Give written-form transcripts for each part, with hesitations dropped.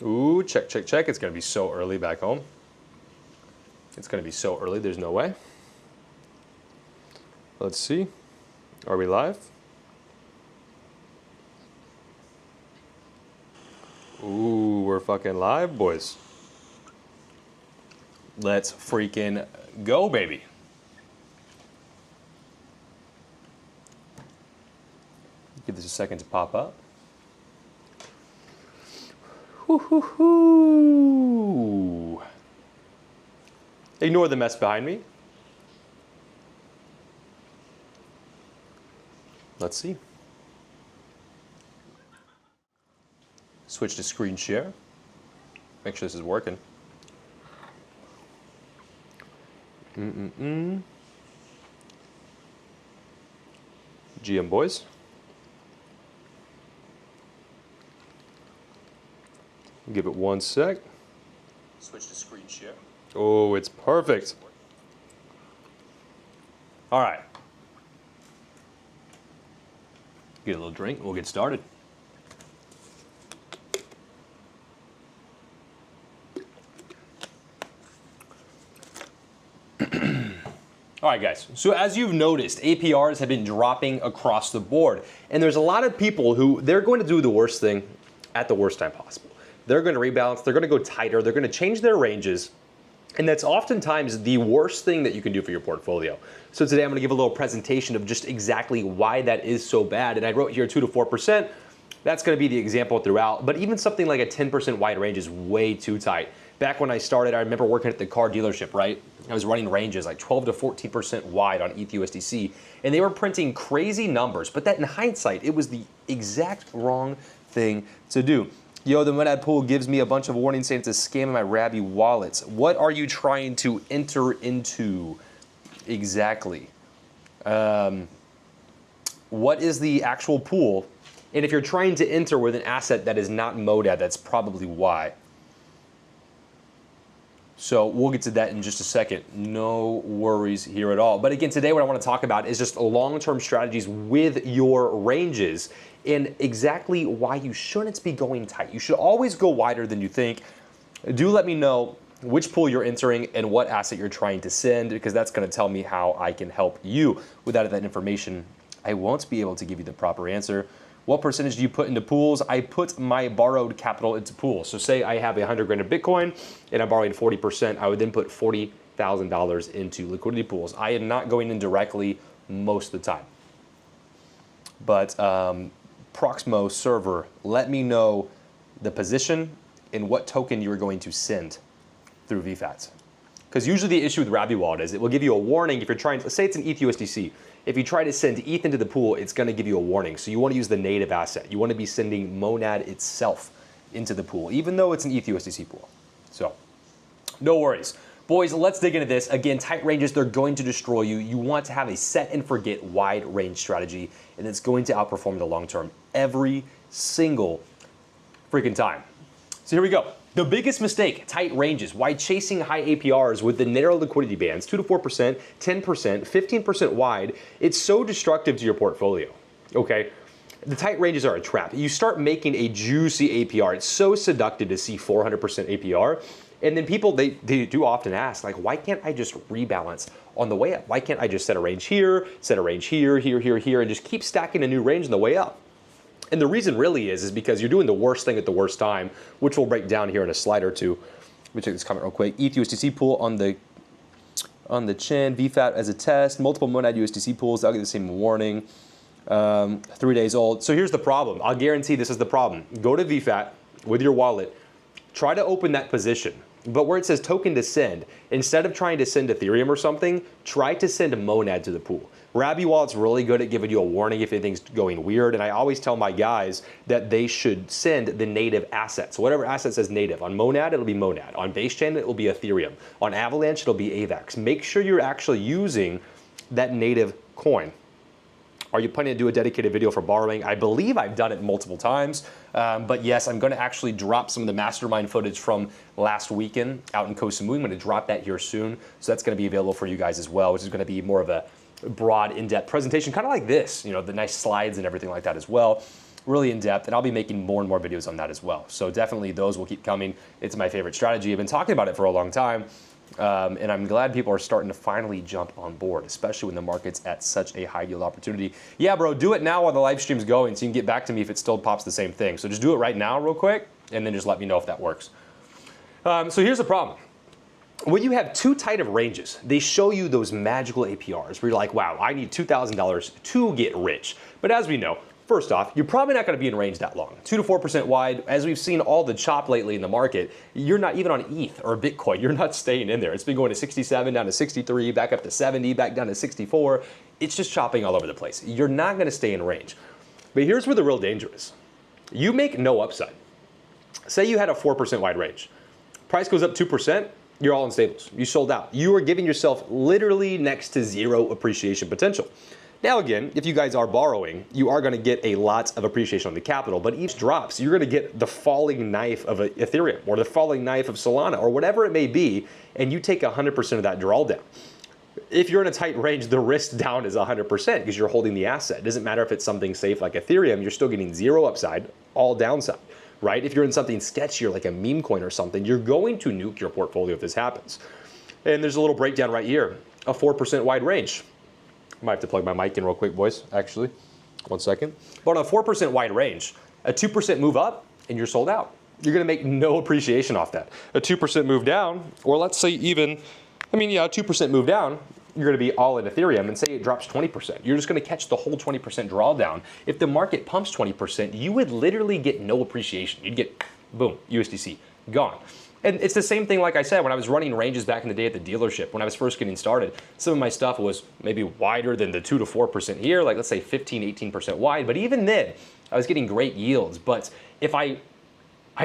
Ooh, check, check, check. It's going to be so early back home. It's going to be so early, there's no way. Let's see. Are we live? Ooh, we're fucking live, boys. Let's freaking go, baby. Give this a second to pop up. Woo-hoo-hoo. Ignore the mess behind me. Let's see. Switch to screen share. Make sure this is working. GM boys. Give it 1 sec. Switch to screen share. Oh, it's perfect. All right. Get a little drink and we'll get started. All right, guys, so as you've noticed, APRs have been dropping across the board. And there's a lot of people who, they're going to do the worst thing at the worst time possible. They're going to rebalance, they're going to go tighter, they're going to change their ranges. And that's oftentimes the worst thing that you can do for your portfolio. So today I'm going to give a little presentation of just exactly why that is so bad. And I wrote here 2 to 4%. That's going to be the example throughout. But even something like a 10% wide range is way too tight. Back when I started, I remember working at the car dealership, right? I was running ranges like 12 to 14% wide on ETHUSDC. And they were printing crazy numbers. But that in hindsight, it was the exact wrong thing to do. Yo, the Monad pool gives me a bunch of warnings saying it's a scam in my Rabby wallets. What are you trying to enter into exactly? What is the actual pool? And if you're trying to enter with an asset that is not Monad, that's probably why. So we'll get to that in just a second. No worries here at all. But again, today what I want to talk about is just long-term strategies with your ranges and exactly why you shouldn't be going tight. You should always go wider than you think. Do let me know which pool you're entering and what asset you're trying to send, because that's going to tell me how I can help you. Without that information, I won't be able to give you the proper answer. What percentage do you put into pools? I put my borrowed capital into pools. So say I have 100 grand of Bitcoin and I'm borrowing 40%, I would then put $40,000 into liquidity pools. I am not going in directly most of the time. But Proxmo server, let me know the position and what token you're going to send through VFATs. Because usually the issue with Rabby Wallet is it will give you a warning if you're trying to, say it's an ETHUSDC. If you try to send ETH into the pool, it's going to give you a warning. So you want to use the native asset. You want to be sending Monad itself into the pool, even though it's an ETHUSDC pool. So no worries. Boys, let's dig into this. Again, tight ranges, they're going to destroy you. You want to have a set and forget wide range strategy, and it's going to outperform the long term every single freaking time. So here we go. The biggest mistake, tight ranges. Why chasing high APRs with the narrow liquidity bands, 2 to 4%, 10%, 15% wide, it's so destructive to your portfolio, okay? The tight ranges are a trap. You start making a juicy APR. It's so seductive to see 400% APR. And then people, they do often ask, like, why can't I just rebalance on the way up? Why can't I just set a range here, set a range here, here, here, here, and just keep stacking a new range on the way up? And the reason really is because you're doing the worst thing at the worst time, which we'll break down here in a slide or two. Let me take this comment real quick. ETHUSDC pool on the chin, VFAT as a test, multiple Monad USDC pools, I'll get the same warning. 3 days old. So here's the problem. I'll guarantee this is the problem. Go to VFAT with your wallet, try to open that position. But where it says token to send, instead of trying to send Ethereum or something, try to send a Monad to the pool. Rabby Wallet's really good at giving you a warning if anything's going weird, and I always tell my guys that they should send the native asset. So whatever asset says native. On Monad, it'll be Monad. On Basechain, it will be Ethereum. On Avalanche, it'll be AVAX. Make sure you're actually using that native coin. Are you planning to do a dedicated video for borrowing? I believe I've done it multiple times, but yes, I'm gonna actually drop some of the mastermind footage from last weekend out in Koh Samui. I'm gonna drop that here soon, so that's gonna be available for you guys as well, which is gonna be more of a broad, in-depth presentation, kind of like this, you know, the nice slides and everything like that as well. Really in-depth, and I'll be making more and more videos on that as well. So definitely those will keep coming. It's my favorite strategy. I've been talking about it for a long time, and I'm glad people are starting to finally jump on board, especially when the market's at such a high yield opportunity. Yeah, bro, do it now while the live stream's going so you can get back to me if it still pops the same thing. So just do it right now real quick, and then just let me know if that works. So here's the problem. When you have too tight of ranges, they show you those magical APRs where you're like, wow, I need $2,000 to get rich. But as we know, first off, you're probably not going to be in range that long. 2 to 4% wide. As we've seen all the chop lately in the market, you're not even on ETH or Bitcoin. You're not staying in there. It's been going to 67, down to 63, back up to 70, back down to 64. It's just chopping all over the place. You're not going to stay in range. But here's where the real danger is. You make no upside. Say you had a 4% wide range. Price goes up 2%. You're all in stables. You sold out. You are giving yourself literally next to zero appreciation potential. Now again, if you guys are borrowing, you are going to get a lot of appreciation on the capital, but each drops, you're going to get the falling knife of Ethereum or the falling knife of Solana or whatever it may be, and you take 100% of that drawdown. If you're in a tight range, the risk down is 100% because you're holding the asset. It doesn't matter if it's something safe like Ethereum, you're still getting zero upside, all downside. Right? If you're in something sketchier like a meme coin or something, you're going to nuke your portfolio if this happens. And there's a little breakdown right here, a 4% wide range. Might have to plug my mic in real quick, boys, actually. 1 second. But on a 4% wide range, a 2% move up and you're sold out. You're gonna make no appreciation off that. A 2% move down, or let's say even, a 2% move down, you're going to be all in Ethereum, and say it drops 20%. You're just going to catch the whole 20% drawdown. If the market pumps 20%, you would literally get no appreciation. You'd get, boom, USDC, gone. And it's the same thing, like I said, when I was running ranges back in the day at the dealership, when I was first getting started, some of my stuff was maybe wider than the 2 to 4% here, like let's say 15, 18% wide. But even then, I was getting great yields. But if I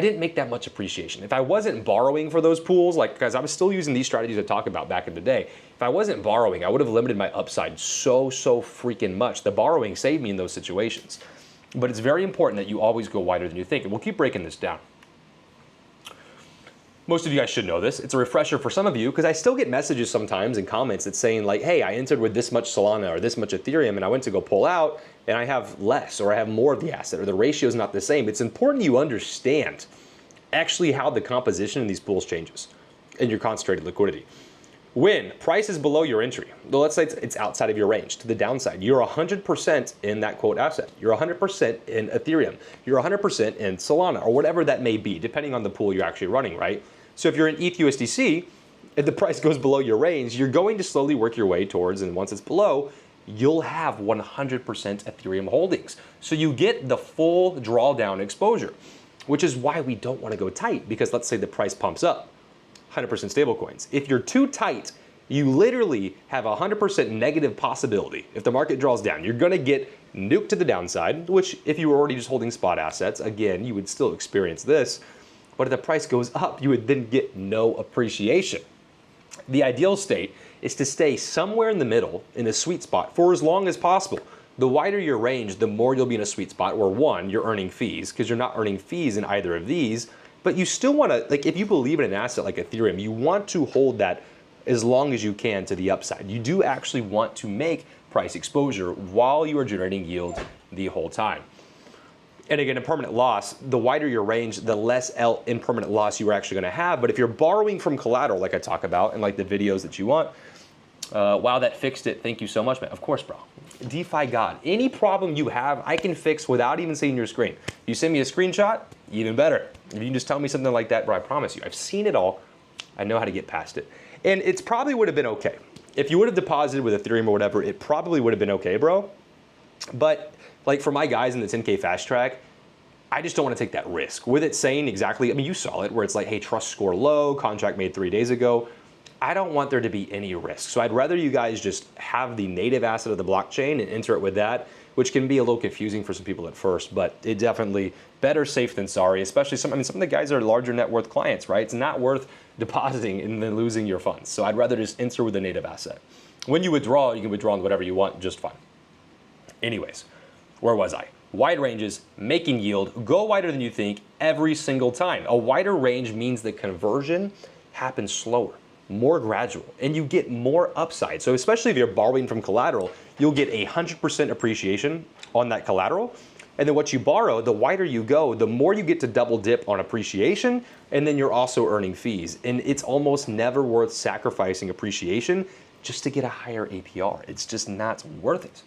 didn't make that much appreciation. If I wasn't borrowing for those pools, like, because I was still using these strategies I talked about back in the day, if I wasn't borrowing, I would have limited my upside so freaking much. The borrowing saved me in those situations. But it's very important that you always go wider than you think. And we'll keep breaking this down. Most of you guys should know this. It's a refresher for some of you because I still get messages sometimes and comments that's saying like, hey, I entered with this much Solana or this much Ethereum and I went to go pull out and I have less or I have more of the asset or the ratio is not the same. It's important you understand actually how the composition in these pools changes in your concentrated liquidity. When price is below your entry, well, let's say it's outside of your range to the downside, you're 100% in that quote asset. You're 100% in Ethereum. You're 100% in Solana or whatever that may be, depending on the pool you're actually running, right? So if you're in ETH USDC, if the price goes below your range, you're going to slowly work your way towards, and once it's below, you'll have 100% Ethereum holdings. So you get the full drawdown exposure, which is why we don't want to go tight, because let's say the price pumps up, 100% stablecoins. If you're too tight, you literally have a 100% negative possibility. If the market draws down, you're going to get nuked to the downside, which if you were already just holding spot assets, again, you would still experience this. But if the price goes up, you would then get no appreciation. The ideal state is to stay somewhere in the middle in a sweet spot for as long as possible. The wider your range, the more you'll be in a sweet spot where one, you're earning fees because you're not earning fees in either of these, but you still want to, like if you believe in an asset like Ethereum, you want to hold that as long as you can to the upside. You do actually want to make price exposure while you are generating yield the whole time. And again, impermanent loss, the wider your range, the less impermanent loss you are actually going to have. But if you're borrowing from collateral, like I talk about, and like the videos that you want, wow, that fixed it. Thank you so much, man. Of course, bro. DeFi God. Any problem you have, I can fix without even seeing your screen. You send me a screenshot, even better. If you can just tell me something like that, bro, I promise you, I've seen it all. I know how to get past it. And it's probably would have been okay. If you would have deposited with Ethereum or whatever, it probably would have been okay, bro. But like for my guys in the 10K fast track, I just don't want to take that risk. With it saying exactly, I mean, you saw it where it's like, hey, trust score low, contract made 3 days ago. I don't want there to be any risk. So I'd rather you guys just have the native asset of the blockchain and enter it with that, which can be a little confusing for some people at first, but it definitely better safe than sorry, especially some of the guys are larger net worth clients, right? It's not worth depositing and then losing your funds. So I'd rather just enter with a native asset. When you withdraw, you can withdraw on whatever you want, just fine. Anyways, where was I? Wide ranges, making yield, go wider than you think every single time. A wider range means the conversion happens slower. more gradual, and you get more upside. So especially if you're borrowing from collateral, you'll get 100% appreciation on that collateral. And then what you borrow, the wider you go, the more you get to double dip on appreciation, and then you're also earning fees. And it's almost never worth sacrificing appreciation just to get a higher APR. It's just not worth it.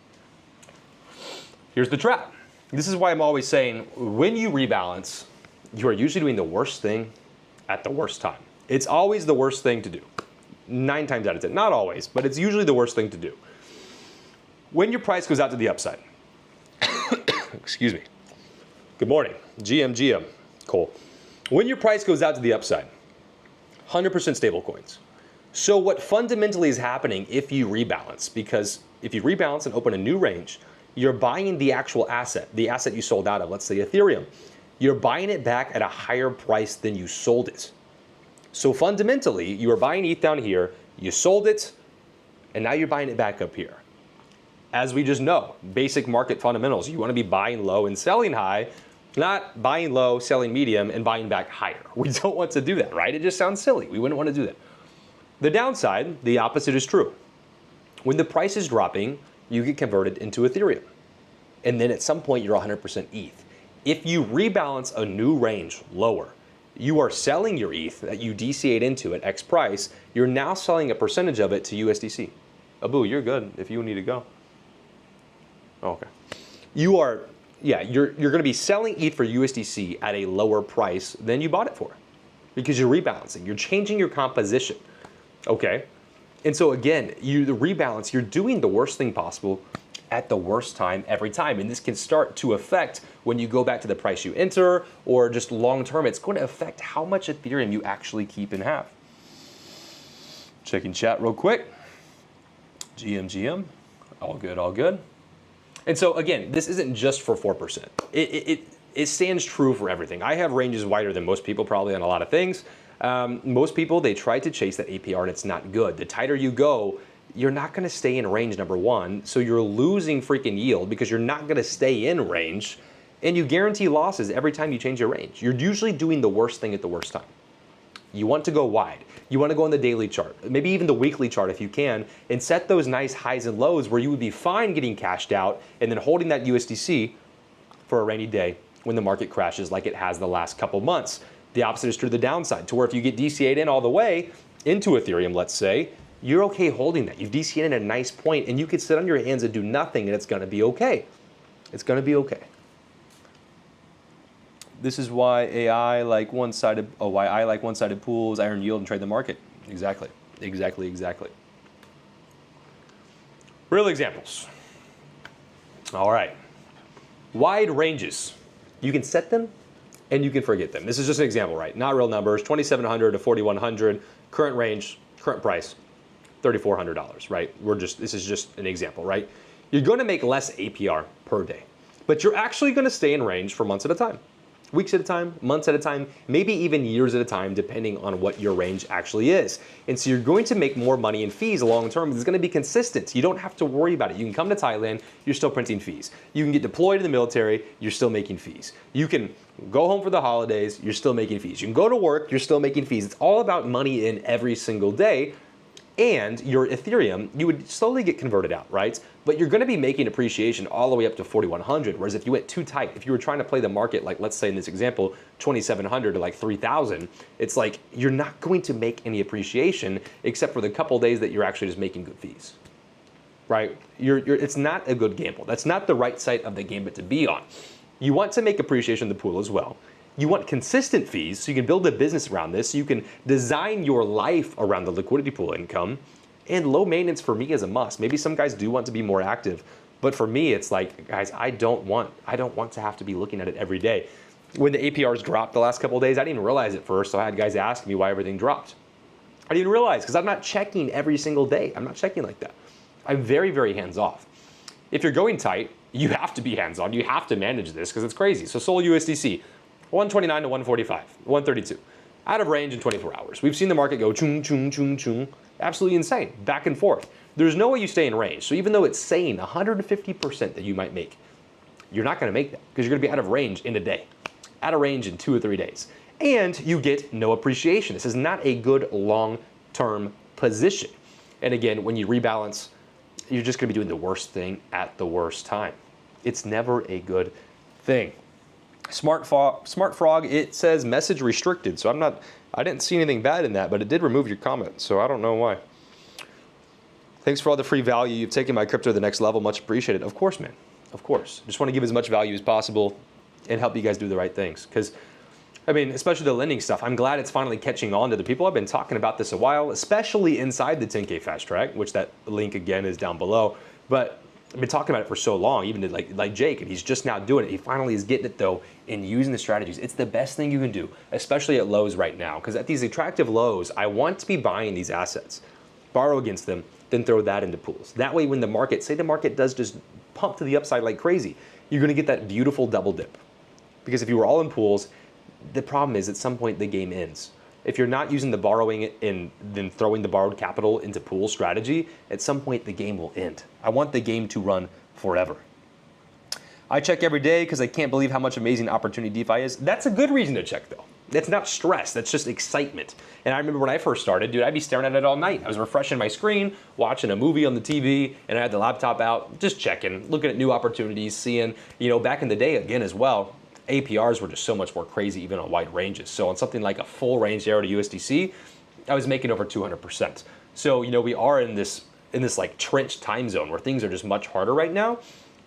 Here's the trap. This is why I'm always saying, when you rebalance, you are usually doing the worst thing at the worst time. It's always the worst thing to do. 9 times out of 10, not always, but it's usually the worst thing to do. When your price goes out to the upside, excuse me. Good morning, GM, Cole. When your price goes out to the upside, 100% stable coins. So what fundamentally is happening if you rebalance, because if you rebalance and open a new range, you're buying the actual asset, the asset you sold out of, let's say Ethereum. You're buying it back at a higher price than you sold it. So fundamentally, you are buying ETH down here, you sold it, and now you're buying it back up here. As we just know, basic market fundamentals, you want to be buying low and selling high, not buying low, selling medium, and buying back higher. We don't want to do that, right? It just sounds silly. We wouldn't want to do that. The downside, the opposite is true. When the price is dropping, you get converted into Ethereum. And then at some point, you're 100% ETH. If you rebalance a new range lower, you are selling your ETH that you DCA'd into at X price, you're now selling a percentage of it to USDC. Abu, you're good if you need to go. Oh, okay. You're going to be selling ETH for USDC at a lower price than you bought it for because you're rebalancing. You're changing your composition, okay? And so again, the rebalance, you're doing the worst thing possible at the worst time every time. And this can start to affect when you go back to the price you enter or just long term, it's going to affect how much Ethereum you actually keep and have. Checking chat real quick. GM, all good, all good. And so again, this isn't just for 4%. It stands true for everything. I have ranges wider than most people probably on a lot of things. Most people, they try to chase that APR and it's not good. The tighter you go, you're not gonna stay in range, number one, so you're losing freaking yield because you're not gonna stay in range, and you guarantee losses every time you change your range. You're usually doing the worst thing at the worst time. You want to go wide. You want to go on the daily chart, maybe even the weekly chart if you can, and set those nice highs and lows where you would be fine getting cashed out and then holding that USDC for a rainy day when the market crashes like it has the last couple months. The opposite is true to the downside, to where if you get DCA'd in all the way into Ethereum, let's say, you're okay holding that. You've DCA'd in at a nice point and you could sit on your hands and do nothing and it's gonna be okay. It's gonna be okay. This is why I like one-sided pools, I earn yield and trade the market. Exactly. Real examples. All right. Wide ranges. You can set them and you can forget them. This is just an example, right? Not real numbers, 2,700 to 4,100, current range, current price, $3,400, right? This is just an example, right? You're gonna make less APR per day, but you're actually gonna stay in range for months at a time. Weeks at a time, months at a time, maybe even years at a time, depending on what your range actually is. And so you're going to make more money in fees long term. It's going to be consistent. You don't have to worry about it. You can come to Thailand, you're still printing fees. You can get deployed in the military, you're still making fees. You can go home for the holidays, you're still making fees. You can go to work, you're still making fees. It's all about money in every single day. And your Ethereum, you would slowly get converted out, right? But you're gonna be making appreciation all the way up to 4,100, whereas if you went too tight, if you were trying to play the market, like let's say in this example, 2,700 to like 3,000, it's like you're not going to make any appreciation except for the couple days that you're actually just making good fees, right? It's not a good gamble. That's not the right side of the gambit to be on. You want to make appreciation in the pool as well. You want consistent fees so you can build a business around this, so you can design your life around the liquidity pool income, and low maintenance for me is a must. Maybe some guys do want to be more active, but for me it's like, guys, I don't want to have to be looking at it every day. When the APRs dropped the last couple of days, I didn't even realize it first, so I had guys ask me why everything dropped. I didn't realize, because I'm not checking every single day. I'm not checking like that. I'm very, very hands-off. If you're going tight, you have to be hands-on. You have to manage this because it's crazy. So Sol USDC, 129 to 145, 132. Out of range in 24 hours. We've seen the market go chung, chung, chung, chung. Absolutely insane, back and forth. There's no way you stay in range. So even though it's saying 150% that you might make, you're not gonna make that because you're gonna be out of range in a day, out of range in 2 or 3 days. And you get no appreciation. This is not a good long long-term position. And again, when you rebalance, you're just going to be doing the worst thing at the worst time. It's never a good thing. Smart Frog, it says message restricted. So I didn't see anything bad in that, but it did remove your comment. So I don't know why. Thanks for all the free value. You've taken my crypto to the next level. Much appreciated. Of course, man. Of course. Just want to give as much value as possible and help you guys do the right things. Because, I mean, especially the lending stuff, I'm glad it's finally catching on to the people. I've been talking about this a while, especially inside the 10K Fast Track, which that link again is down below. But I've been talking about it for so long, even to like Jake, and he's just now doing it. He finally is getting it though and using the strategies. It's the best thing you can do, especially at lows right now. Because at these attractive lows, I want to be buying these assets, borrow against them, then throw that into pools. That way when the market, say the market does just pump to the upside like crazy, you're gonna get that beautiful double dip. Because if you were all in pools, the problem is at some point the game ends. If you're not using the borrowing and then throwing the borrowed capital into pool strategy, at some point the game will end. I want the game to run forever. I check every day because I can't believe how much amazing opportunity DeFi is. That's a good reason to check though. That's not stress, that's just excitement. And I remember when I first started, dude, I'd be staring at it all night. I was refreshing my screen, watching a movie on the TV, and I had the laptop out, just checking, looking at new opportunities, seeing, back in the day again as well, APRs were just so much more crazy even on wide ranges. So on something like a full range arrow to USDC, I was making over 200%. So, we are in this like trench time zone where things are just much harder right now.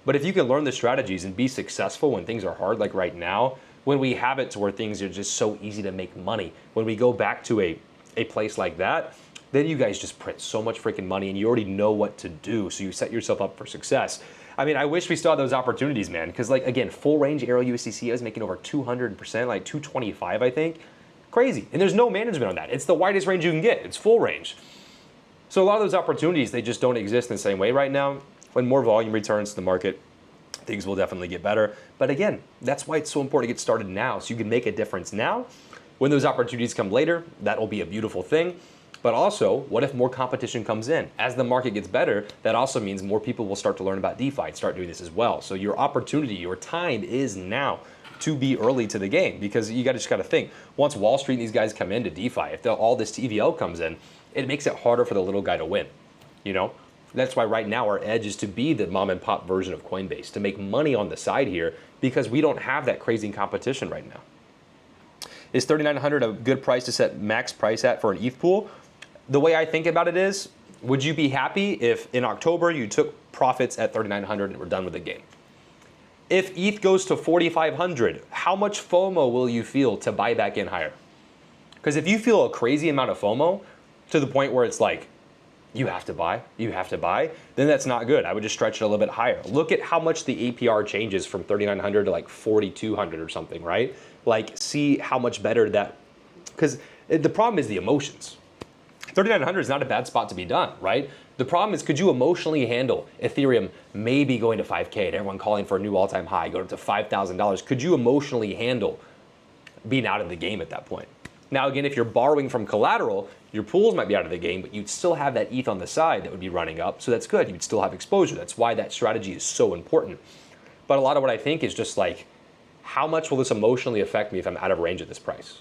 But if you can learn the strategies and be successful when things are hard, like right now, when we have it to where things are just so easy to make money, when we go back to a place like that, then you guys just print so much freaking money and you already know what to do. So you set yourself up for success. I mean, I wish we still had those opportunities, man. Because like, again, full range arrow USDC, I was making over 200%, like 225, I think. Crazy. And there's no management on that. It's the widest range you can get. It's full range. So a lot of those opportunities, they just don't exist in the same way right now. When more volume returns to the market, things will definitely get better. But again, that's why it's so important to get started now, so you can make a difference now. When those opportunities come later, that will be a beautiful thing. But also, what if more competition comes in? As the market gets better, that also means more people will start to learn about DeFi and start doing this as well. So your opportunity, your time is now to be early to the game, because you just got to think, once Wall Street and these guys come into DeFi, if all this TVL comes in, it makes it harder for the little guy to win. That's why right now our edge is to be the mom and pop version of Coinbase, to make money on the side here, because we don't have that crazy competition right now. Is 3,900 a good price to set max price at for an ETH pool? The way I think about it is, would you be happy if in October you took profits at 3,900 and were done with the game? If ETH goes to 4,500, how much FOMO will you feel to buy back in higher? Because if you feel a crazy amount of FOMO to the point where it's like, you have to buy, then that's not good. I would just stretch it a little bit higher. Look at how much the APR changes from 3,900 to like 4,200 or something, right? Like, see how much better that, because the problem is the emotions. 3,900 is not a bad spot to be done, right? The problem is, could you emotionally handle Ethereum maybe going to 5K and everyone calling for a new all-time high, going up to $5,000? Could you emotionally handle being out of the game at that point? Now, again, if you're borrowing from collateral, your pools might be out of the game, but you'd still have that ETH on the side that would be running up, so that's good. You'd still have exposure. That's why that strategy is so important. But a lot of what I think is just like, how much will this emotionally affect me if I'm out of range at this price?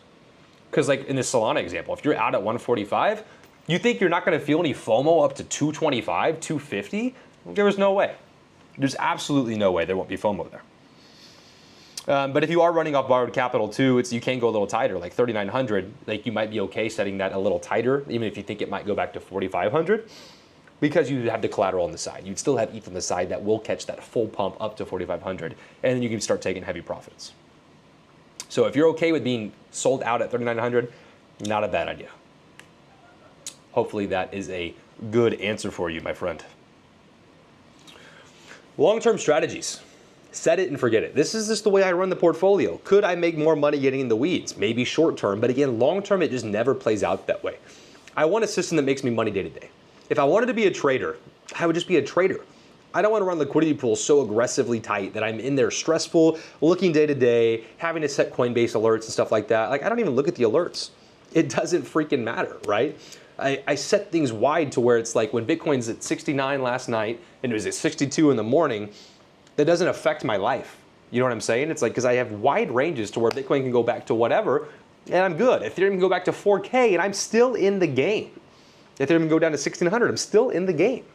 Because like in this Solana example, if you're out at 145, you think you're not going to feel any FOMO up to 225, 250? There is no way. There's absolutely no way there won't be FOMO there. But if you are running off borrowed capital too, you can go a little tighter, like 3,900. Like you might be okay setting that a little tighter, even if you think it might go back to 4,500, because you have the collateral on the side. You'd still have ETH on the side that will catch that full pump up to 4,500, and then you can start taking heavy profits. So if you're okay with being sold out at 3,900, not a bad idea. Hopefully that is a good answer for you, my friend. Long-term strategies. Set it and forget it. This is just the way I run the portfolio. Could I make more money getting in the weeds? Maybe short term, but again, long term, it just never plays out that way. I want a system that makes me money day to day. If I wanted to be a trader, I would just be a trader. I don't want to run liquidity pools so aggressively tight that I'm in there stressful, looking day to day, having to set Coinbase alerts and stuff like that. Like, I don't even look at the alerts. It doesn't freaking matter, right? I set things wide to where it's like when Bitcoin's at 69 last night and it was at 62 in the morning, that doesn't affect my life. You know what I'm saying? It's like, because I have wide ranges to where Bitcoin can go back to whatever, and I'm good. Ethereum can go back to 4K, and I'm still in the game. Ethereum can go down to 1,600. I'm still in the game,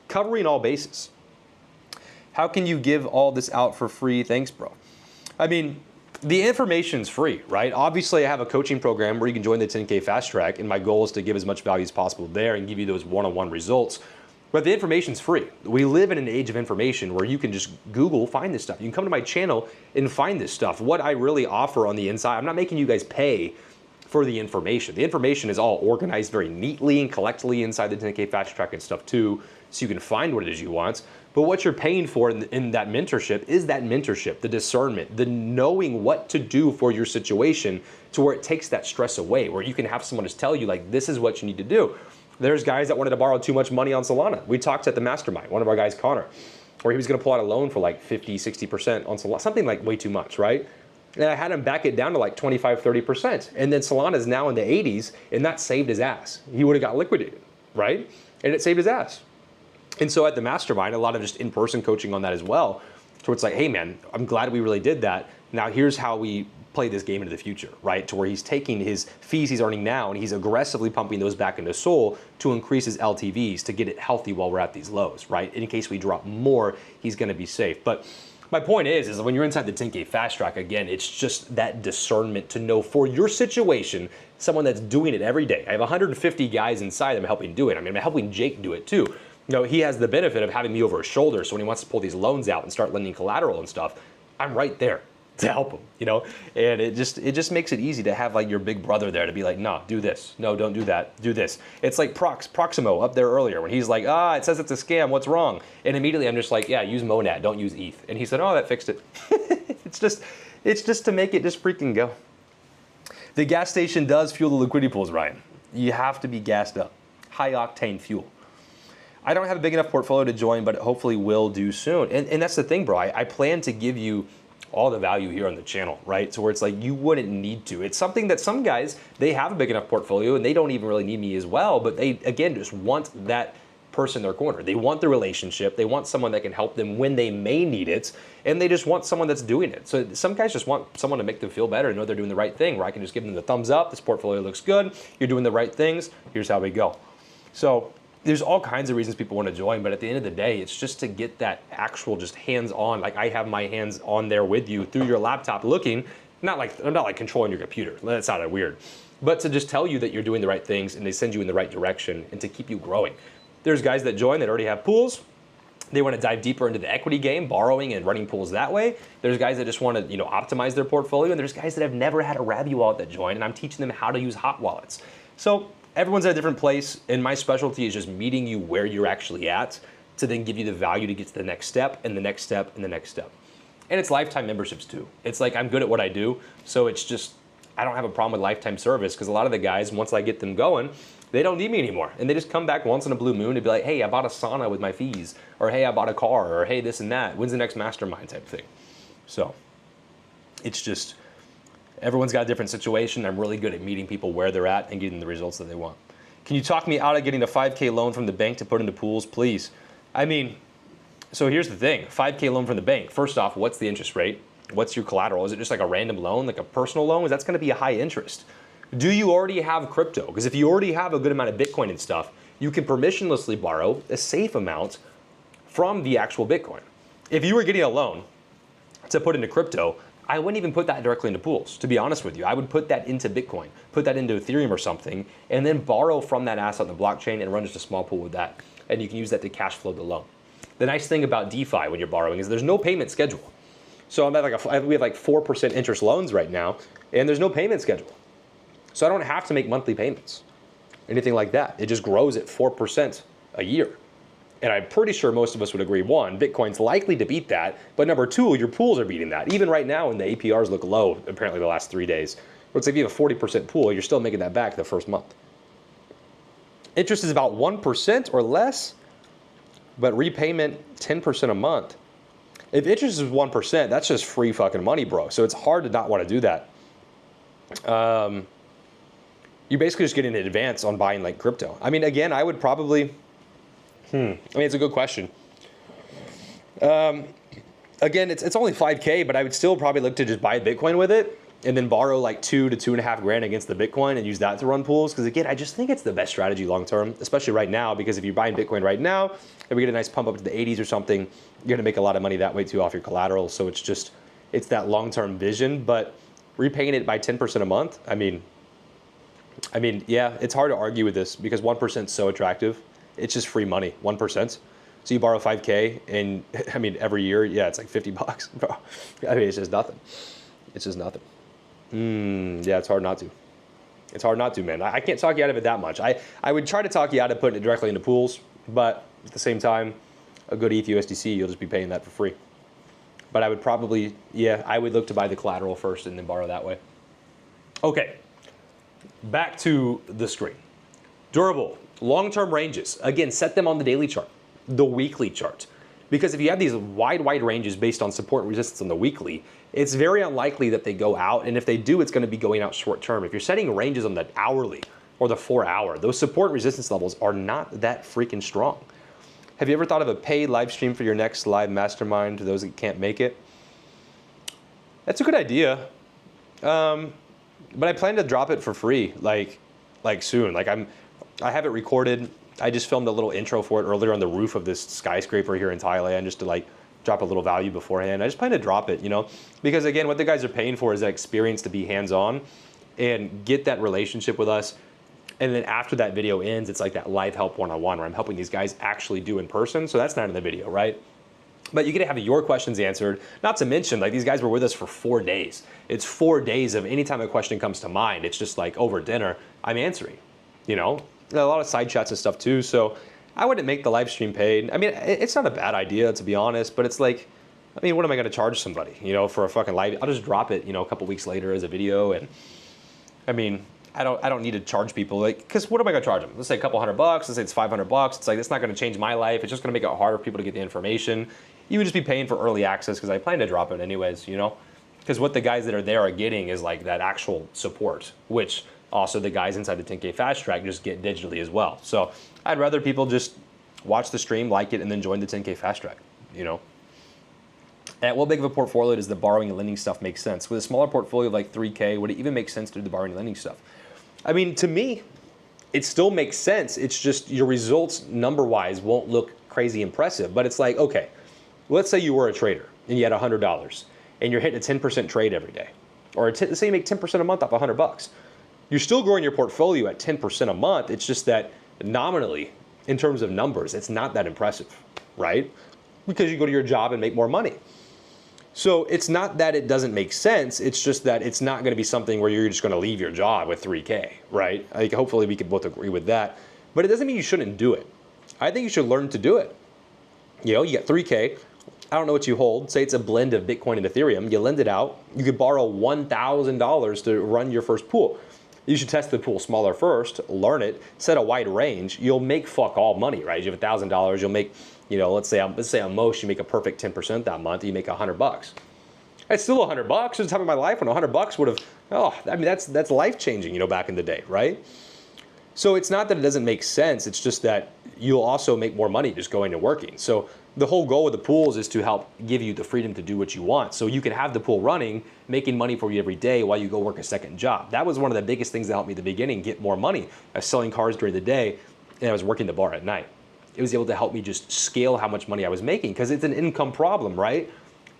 covering all bases. How can you give all this out for free? Thanks, bro. I mean, the information's free, right? Obviously, I have a coaching program where you can join the 10K Fast Track, and my goal is to give as much value as possible there and give you those one-on-one results. But the information's free. We live in an age of information where you can just Google, find this stuff. You can come to my channel and find this stuff. What I really offer on the inside, I'm not making you guys pay for the information. The information is all organized very neatly and collectively inside the 10K Fast Track and stuff too, so you can find what it is you want. But what you're paying for in that mentorship is that mentorship, the discernment, the knowing what to do for your situation to where it takes that stress away, where you can have someone just tell you, like, this is what you need to do. There's guys that wanted to borrow too much money on Solana. We talked at the mastermind, one of our guys, Connor, where he was gonna pull out a loan for like 50, 60% on Solana, something like way too much, right? And I had him back it down to like 25, 30%. And then Solana is now in the 80s, and that saved his ass. He would have got liquidated, right? And it saved his ass. And so at the mastermind, a lot of just in-person coaching on that as well. So it's like, hey man, I'm glad we really did that. Now here's how we play this game into the future, right? To where he's taking his fees he's earning now and he's aggressively pumping those back into Sol to increase his LTVs to get it healthy while we're at these lows, right? In case we drop more, he's gonna be safe. But my point is when you're inside the 10K Fast Track, again, it's just that discernment to know for your situation, someone that's doing it every day. I have 150 guys inside I'm helping do it. I mean, I'm helping Jake do it too. You know, he has the benefit of having me over his shoulder, so when he wants to pull these loans out and start lending collateral and stuff, I'm right there to help him, you know? And it just makes it easy to have like your big brother there to be like, nah, do this. No, don't do that. Do this. It's like Proximo up there earlier when he's like, it says it's a scam. What's wrong? And immediately I'm just like, yeah, use Monad. Don't use ETH. And he said, oh, that fixed it. It's just to make it just freaking go. The gas station does fuel the liquidity pools, Ryan. You have to be gassed up. High octane fuel. I don't have a big enough portfolio to join, but hopefully will do soon. And that's the thing, bro. I plan to give you all the value here on the channel, right? So where it's like you wouldn't need to. It's something that some guys, they have a big enough portfolio and they don't even really need me as well, but they, again, just want that person in their corner. They want the relationship. They want someone that can help them when they may need it, and they just want someone that's doing it. So some guys just want someone to make them feel better and know they're doing the right thing, where I can just give them the thumbs up. This portfolio looks good. You're doing the right things. Here's how we go. So there's all kinds of reasons people want to join, but at the end of the day, it's just to get that actual just hands-on, like I have my hands on there with you through your laptop looking, I'm not like controlling your computer. That sounded weird. But to just tell you that you're doing the right things and they send you in the right direction and to keep you growing. There's guys that join that already have pools. They want to dive deeper into the equity game, borrowing and running pools that way. There's guys that just want to, optimize their portfolio, and there's guys that have never had a Rabby wallet that join, and I'm teaching them how to use hot wallets. So everyone's at a different place, and my specialty is just meeting you where you're actually at to then give you the value to get to the next step and the next step and the next step. And it's lifetime memberships too. It's like I'm good at what I do, so it's just, I don't have a problem with lifetime service because a lot of the guys, once I get them going, they don't need me anymore. And they just come back once in a blue moon to be like, hey, I bought a sauna with my fees, or hey, I bought a car, or hey, this and that. When's the next mastermind type thing? So it's just, everyone's got a different situation. I'm really good at meeting people where they're at and getting the results that they want. Can you talk me out of getting a 5K loan from the bank to put into pools, please? I mean, so here's the thing, 5K loan from the bank. First off, what's the interest rate? What's your collateral? Is it just like a random loan, like a personal loan? That's gonna be a high interest. Do you already have crypto? Because if you already have a good amount of Bitcoin and stuff, you can permissionlessly borrow a safe amount from the actual Bitcoin. If you were getting a loan to put into crypto, I wouldn't even put that directly into pools, to be honest with you. I would put that into Bitcoin, put that into Ethereum or something, and then borrow from that asset on the blockchain and run just a small pool with that. And you can use that to cash flow the loan. The nice thing about DeFi when you're borrowing is there's no payment schedule. So I'm at we have like 4% interest loans right now, and there's no payment schedule. So I don't have to make monthly payments, anything like that. It just grows at 4% a year. And I'm pretty sure most of us would agree, one, Bitcoin's likely to beat that, but number two, your pools are beating that. Even right now when the APRs look low, apparently the last 3 days, looks like if you have a 40% pool, you're still making that back the first month. Interest is about 1% or less, but repayment 10% a month. If interest is 1%, that's just free fucking money, bro. So it's hard to not want to do that. You're basically just getting an advance on buying like crypto. I mean, again, I would probably, I mean, it's a good question. Again, it's only 5K, but I would still probably look to just buy Bitcoin with it and then borrow like 2 to 2.5 grand against the Bitcoin and use that to run pools. Because again, I just think it's the best strategy long term, especially right now, because if you're buying Bitcoin right now and we get a nice pump up to the 80s or something, you're gonna make a lot of money that way too off your collateral. So it's that long-term vision, but repaying it by 10% a month, I mean, yeah, it's hard to argue with this because 1% is so attractive. It's just free money, 1%. So you borrow 5K and I mean, every year, yeah, it's like $50, bro. I mean, it's just nothing. It's just nothing. Yeah, it's hard not to. It's hard not to, man. I can't talk you out of it that much. I would try to talk you out of putting it directly into pools, but at the same time, a good ETH USDC, you'll just be paying that for free. But I would probably, yeah, I would look to buy the collateral first and then borrow that way. Okay, back to the screen. Durable, long-term ranges. Again, set them on the daily chart, the weekly chart. Because if you have these wide ranges based on support and resistance on the weekly, it's very unlikely that they go out. And if they do, it's going to be going out short term. If you're setting ranges on the hourly or the 4 hour, those support and resistance levels are not that freaking strong. Have you ever thought of a paid live stream for your next live mastermind to those that can't make it? That's a good idea. But I plan to drop it for free, like soon. I have it recorded. I just filmed a little intro for it earlier on the roof of this skyscraper here in Thailand, just to like drop a little value beforehand. I just plan to drop it, you know, because again, what the guys are paying for is that experience to be hands-on and get that relationship with us. And then after that video ends, it's like that live help one-on-one where I'm helping these guys actually do in person. So that's not in the video, right? But you get to have your questions answered. Not to mention, like, these guys were with us for 4 days. It's 4 days of anytime a question comes to mind, it's just like over dinner, I'm answering, you know? A lot of side chats and stuff too. So I wouldn't make the live stream paid. I mean, it's not a bad idea, to be honest, but it's like, I mean, what am I gonna charge somebody, you know, for a fucking live? I'll just drop it, you know, a couple weeks later as a video. And I mean, I don't need to charge people, like, because what am I gonna charge them? Let's say a couple $100, let's say it's $500. It's like, it's not gonna change my life. It's just gonna make it harder for people to get the information. You would just be paying for early access because I plan to drop it anyways, you know? Because what the guys that are there are getting is like that actual support, which also the guys inside the 10K Fast Track just get digitally as well. So I'd rather people just watch the stream, like it, and then join the 10K Fast Track, you know? At what big of a portfolio does the borrowing and lending stuff make sense? With a smaller portfolio of like 3K, would it even make sense to do the borrowing and lending stuff? I mean, to me, it still makes sense. It's just your results number-wise won't look crazy impressive, but it's like, okay, let's say you were a trader and you had $100 and you're hitting a 10% trade every day. Or say you make 10% a month off $100. You're still growing your portfolio at 10% a month. It's just that nominally, in terms of numbers, it's not that impressive, right? Because you go to your job and make more money. So it's not that it doesn't make sense. It's just that it's not going to be something where you're just going to leave your job with 3K, right? Like, hopefully we could both agree with that. But it doesn't mean you shouldn't do it. I think you should learn to do it. You know, you get 3K. I don't know what you hold. Say it's a blend of Bitcoin and Ethereum. You lend it out. You could borrow $1,000 to run your first pool. You should test the pool smaller first, learn it, set a wide range. You'll make fuck all money, right? You have $1,000, you'll make, you know, let's say on most you make a perfect 10% that month, you make $100. It's still $100. There's a time in my life when $100 would have, I mean, that's life changing, you know, back in the day, right? So it's not that it doesn't make sense. It's just that you'll also make more money just going and working. So the whole goal of the pools is to help give you the freedom to do what you want. So you can have the pool running, making money for you every day while you go work a second job. That was one of the biggest things that helped me at the beginning, get more money. I was selling cars during the day and I was working the bar at night. It was able to help me just scale how much money I was making because it's an income problem, right?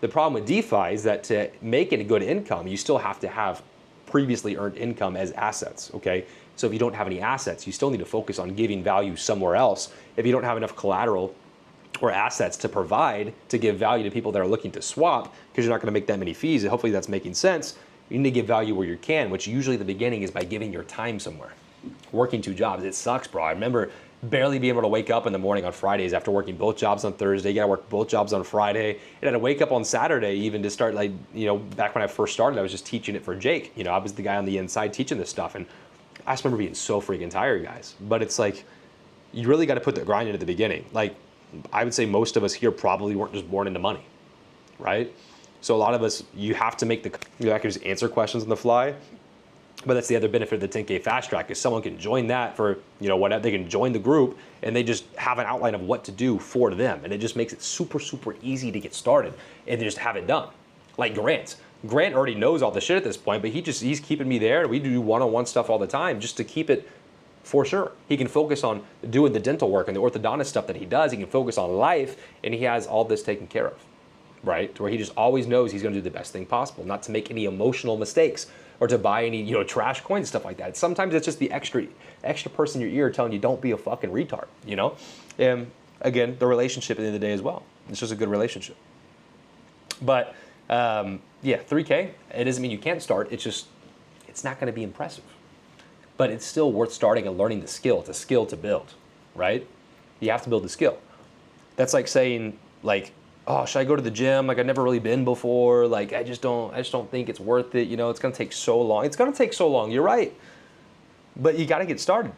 The problem with DeFi is that to make it a good income, you still have to have previously earned income as assets, okay? So if you don't have any assets, you still need to focus on giving value somewhere else. If you don't have enough collateral or assets to provide to give value to people that are looking to swap, because you're not going to make that many fees, and hopefully that's making sense, you need to give value where you can, which usually the beginning is by giving your time somewhere. Working 2 jobs, it sucks, bro. I remember barely being able to wake up in the morning on Fridays after working both jobs on Thursday. You got to work both jobs on Friday. And I had to wake up on Saturday even to start, like, you know, back when I first started, I was just teaching it for Jake. You know, I was the guy on the inside teaching this stuff. And I just remember being so freaking tired, guys. But it's like, you really got to put the grind in at the beginning. Like, I would say most of us here probably weren't just born into money, right? So a lot of us, you have to make you can just answer questions on the fly. But that's the other benefit of the 10K Fast Track is someone can join that for, you know, whatever. They can join the group and they just have an outline of what to do for them. And it just makes it super, super easy to get started and just have it done. Like Grant. Grant already knows all the shit at this point, but he's keeping me there. We do one-on-one stuff all the time just to keep it for sure. He can focus on doing the dental work and the orthodontist stuff that he does. He can focus on life, and he has all this taken care of, right? To where he just always knows he's going to do the best thing possible, not to make any emotional mistakes or to buy any, trash coins, stuff like that. Sometimes it's just the extra person in your ear telling you don't be a fucking retard, And again, the relationship at the end of the day as well. It's just a good relationship. But yeah, 3K, it doesn't mean you can't start. It's not going to be impressive. But it's still worth starting and learning the skill. It's a skill to build, right? You have to build the skill. That's like saying, like, oh, should I go to the gym? Like, I've never really been before. Like, I just don't think it's worth it. It's going to take so long. It's going to take so long. You're right. But you got to get started.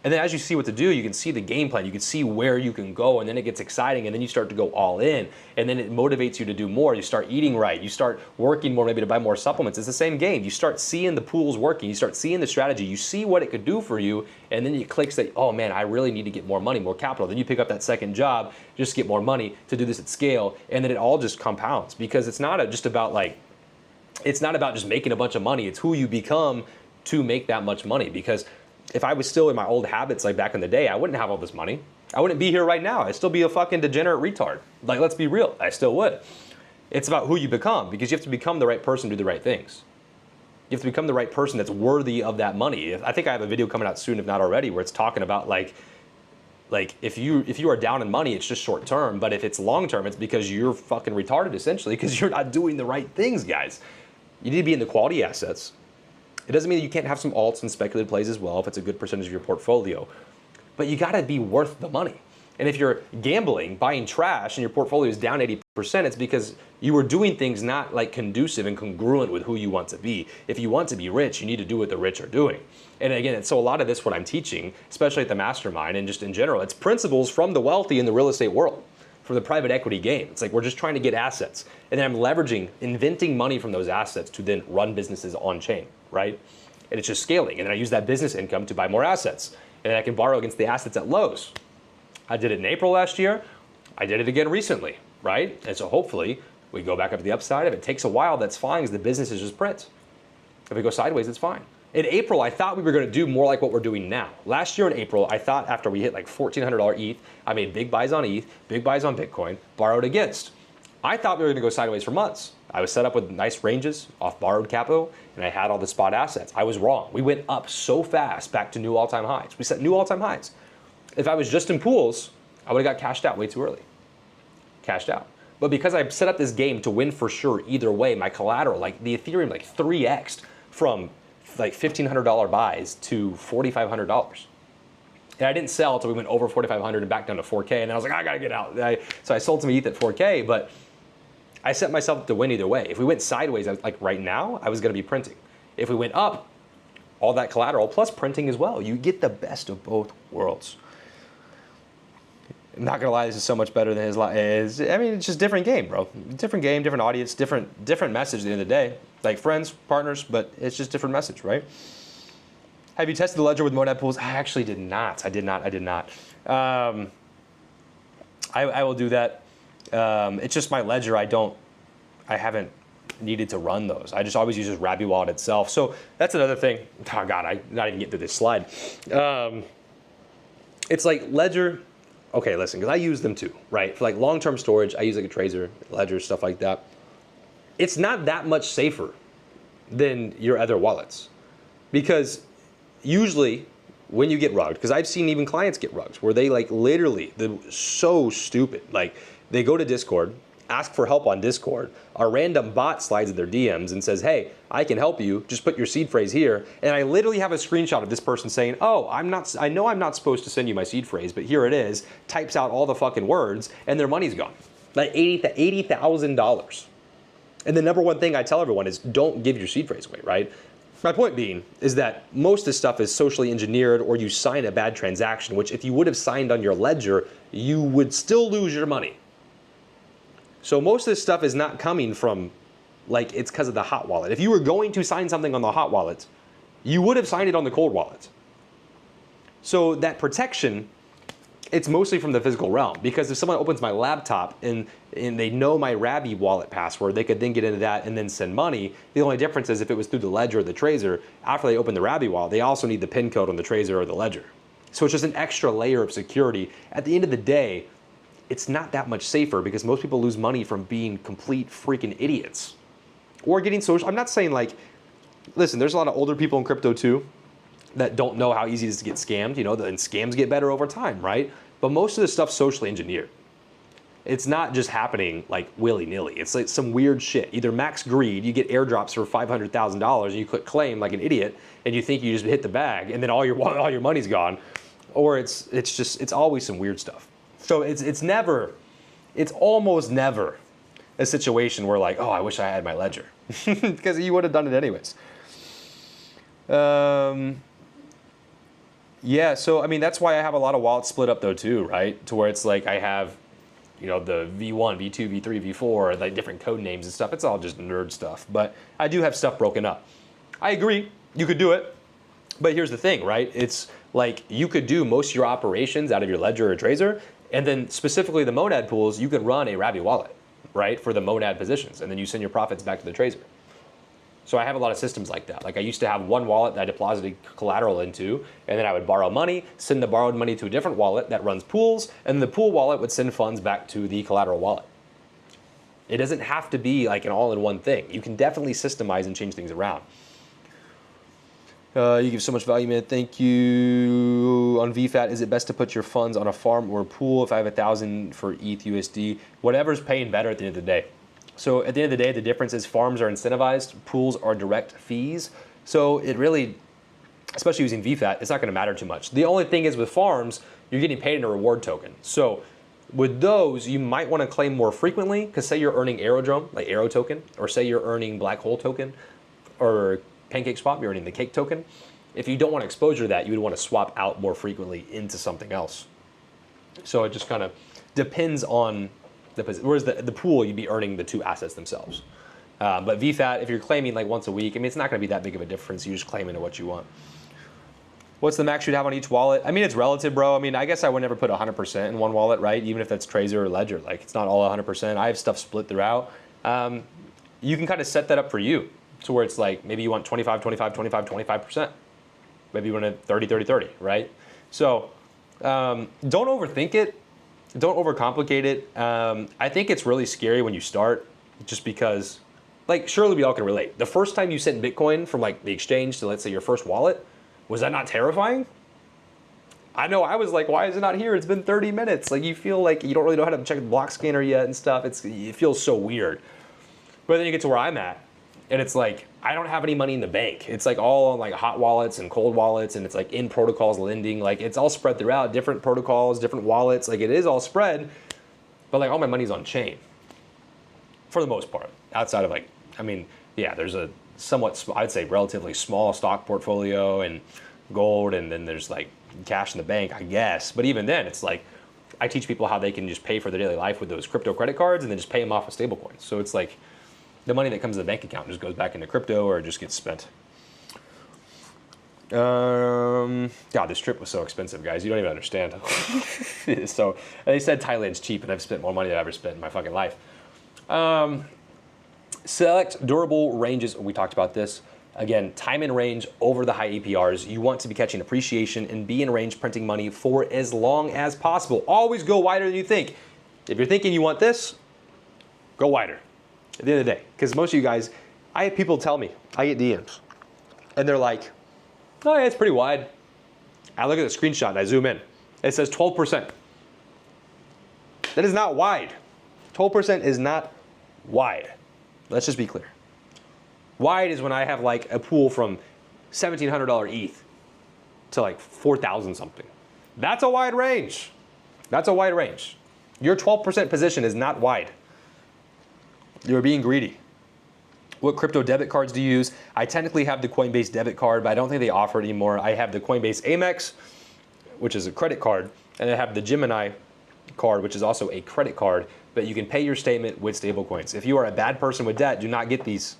And then as you see what to do, you can see the game plan. You can see where you can go, and then it gets exciting, and then you start to go all in, and then it motivates you to do more. You start eating right. You start working more, maybe to buy more supplements. It's the same game. You start seeing the pools working. You start seeing the strategy. You see what it could do for you, and then it clicks that, oh man, I really need to get more money, more capital. Then you pick up that second job, just get more money to do this at scale, and then it all just compounds, because it's not just about just making a bunch of money. It's who you become to make that much money. Because if I was still in my old habits like back in the day, I wouldn't have all this money. I wouldn't be here right now. I'd still be a fucking degenerate retard. Like, let's be real. I still would. It's about who you become, because you have to become the right person to do the right things. You have to become the right person that's worthy of that money. I think I have a video coming out soon, if not already, where it's talking about like if you are down in money, it's just short term. But if it's long term, it's because you're fucking retarded, essentially, because you're not doing the right things, guys. You need to be in the quality assets. It doesn't mean that you can't have some alts and speculative plays as well if it's a good percentage of your portfolio. But you gotta be worth the money. And if you're gambling, buying trash, and your portfolio is down 80%, it's because you were doing things not like conducive and congruent with who you want to be. If you want to be rich, you need to do what the rich are doing. And again, so a lot of this, what I'm teaching, especially at the mastermind and just in general, it's principles from the wealthy in the real estate world, from the private equity game. It's like we're just trying to get assets. And then I'm leveraging, inventing money from those assets to then run businesses on chain, right? And it's just scaling. And then I use that business income to buy more assets. And then I can borrow against the assets at lows. I did it in April last year. I did it again recently, right? And so hopefully we go back up to the upside. If it takes a while, that's fine, because the business is just print. If it goes sideways, it's fine. In April, I thought we were going to do more like what we're doing now. Last year in April, I thought after we hit like $1,400 ETH, I made big buys on ETH, big buys on Bitcoin, borrowed against. I thought we were going to go sideways for months. I was set up with nice ranges off borrowed capital, and I had all the spot assets. I was wrong. We went up so fast back to new all-time highs. We set new all-time highs. If I was just in pools, I would have got cashed out way too early. Cashed out. But because I set up this game to win for sure either way, my collateral, like the Ethereum, like 3x'd from like $1,500 buys to $4,500. And I didn't sell until we went over 4,500 and back down to 4K. And then I was like, I gotta get out. So I sold some ETH at 4K, but I set myself up to win either way. If we went sideways, like right now, I was gonna be printing. If we went up, all that collateral plus printing as well. You get the best of both worlds. I'm not gonna lie, this is so much better than his life. I mean, it's just different game, bro. Different game, different audience, different message at the end of the day. Like friends, partners, but it's just different message, right? Have you tested the ledger with Monad pools? I actually did not. I did not. I will do that. It's just my ledger. I haven't needed to run those. I just always use this Rabby wallet itself. So that's another thing. Oh God, I'm not even getting through this slide. It's like Ledger. Okay, listen, because I use them too, right? For like long-term storage, I use like a Trezor, Ledger, stuff like that. It's not that much safer than your other wallets, because usually when you get rugged, because I've seen even clients get rugged, where they like literally, they're so stupid. Like they go to Discord, ask for help on Discord, a random bot slides in their DMs and says, hey, I can help you, just put your seed phrase here. And I literally have a screenshot of this person saying, oh, I know I'm not supposed to send you my seed phrase, but here it is, types out all the fucking words, and their money's gone. Like $80,000. And the number one thing I tell everyone is don't give your seed phrase away, right? My point being is that most of this stuff is socially engineered, or you sign a bad transaction, which if you would have signed on your ledger, you would still lose your money. So most of this stuff is not coming from, like, it's because of the hot wallet. If you were going to sign something on the hot wallet, you would have signed it on the cold wallet. So that protection it's mostly from the physical realm, because if someone opens my laptop and they know my Rabby wallet password, they could then get into that and then send money. The only difference is if it was through the Ledger or the Trezor, after they open the Rabby wallet, they also need the PIN code on the Trezor or the Ledger. So it's just an extra layer of security. At the end of the day, it's not that much safer because most people lose money from being complete freaking idiots or getting social. I'm not saying like, listen, there's a lot of older people in crypto too that don't know how easy it is to get scammed, you know, and scams get better over time, right? But most of this stuff's socially engineered. It's not just happening like willy-nilly. It's like some weird shit. Either max greed, you get airdrops for $500,000 and you click claim like an idiot and you think you just hit the bag and then all your money's gone, or it's always some weird stuff. So it's almost never a situation where like, oh, I wish I had my Ledger, because you would have done it anyways. Yeah, so I mean, that's why I have a lot of wallets split up though too, right? To where it's like I have, you know, the V1, V2, V3, V4, like different code names and stuff. It's all just nerd stuff, but I do have stuff broken up. I agree, you could do it, but here's the thing, right? It's like you could do most of your operations out of your Ledger or Trezor, and then specifically the Monad pools, you could run a Rabby wallet, right, for the Monad positions, and then you send your profits back to the Trezor. So I have a lot of systems like that. Like I used to have one wallet that I deposited collateral into, and then I would borrow money, send the borrowed money to a different wallet that runs pools, and the pool wallet would send funds back to the collateral wallet. It doesn't have to be like an all-in-one thing. You can definitely systemize and change things around. You give so much value, man. Thank you. On VFAT, is it best to put your funds on a farm or a pool? If I have 1,000 for ETH USD, whatever's paying better at the end of the day. So at the end of the day, the difference is farms are incentivized, pools are direct fees. So it really, especially using VFAT, it's not gonna matter too much. The only thing is with farms, you're getting paid in a reward token. So with those, you might wanna claim more frequently, because say you're earning Aerodrome, like Aero token, or say you're earning Black Hole token, or PancakeSwap, you're earning the Cake token. If you don't want exposure to that, you would wanna swap out more frequently into something else. So it just kind of depends on whereas the pool, you'd be earning the two assets themselves. But VFAT, if you're claiming like once a week, I mean, it's not gonna be that big of a difference. You just claim into what you want. What's the max you'd have on each wallet? I mean, it's relative, bro. I mean, I guess I would never put 100% in one wallet, right? Even if that's Trezor or Ledger, like it's not all 100%. I have stuff split throughout. You can kind of set that up for you to where it's like, maybe you want 25, 25, 25, 25%. Maybe you want a 30, 30, 30, right? So don't overthink it. Don't overcomplicate it. I think it's really scary when you start, just because, like, surely we all can relate. The first time you sent Bitcoin from like the exchange to, let's say, your first wallet, was that not terrifying? I know I was like, why is it not here? It's been 30 minutes. Like, you feel like you don't really know how to check the block scanner yet and stuff. It feels so weird. But then you get to where I'm at, and it's like, I don't have any money in the bank. It's like all on like hot wallets and cold wallets, and it's like in protocols lending. Like it's all spread throughout, different protocols, different wallets. Like it is all spread, but like all my money's on chain for the most part. Outside of like, I mean, yeah, there's a somewhat, I'd say relatively small stock portfolio and gold, and then there's like cash in the bank, I guess. But even then, it's like, I teach people how they can just pay for their daily life with those crypto credit cards and then just pay them off with stablecoins. So it's like, the money that comes to the bank account just goes back into crypto or just gets spent. God, this trip was so expensive, guys. You don't even understand. So they said Thailand's cheap, and I've spent more money than I've ever spent in my fucking life. Select durable ranges. We talked about this. Again, time in range over the high APRs. You want to be catching appreciation and be in range printing money for as long as possible. Always go wider than you think. If you're thinking you want this, go wider. At the end of the day, because most of you guys, I have people tell me, I get DMs, and they're like, oh yeah, it's pretty wide. I look at the screenshot and I zoom in. It says 12%. That is not wide. 12% is not wide. Let's just be clear. Wide is when I have like a pool from $1,700 ETH to like 4,000 something. That's a wide range. That's a wide range. Your 12% position is not wide. You're being greedy. What crypto debit cards do you use? I technically have the Coinbase debit card, but I don't think they offer it anymore. I have the Coinbase Amex, which is a credit card, and I have the Gemini card, which is also a credit card, but you can pay your statement with stablecoins. If you are a bad person with debt, do not get these.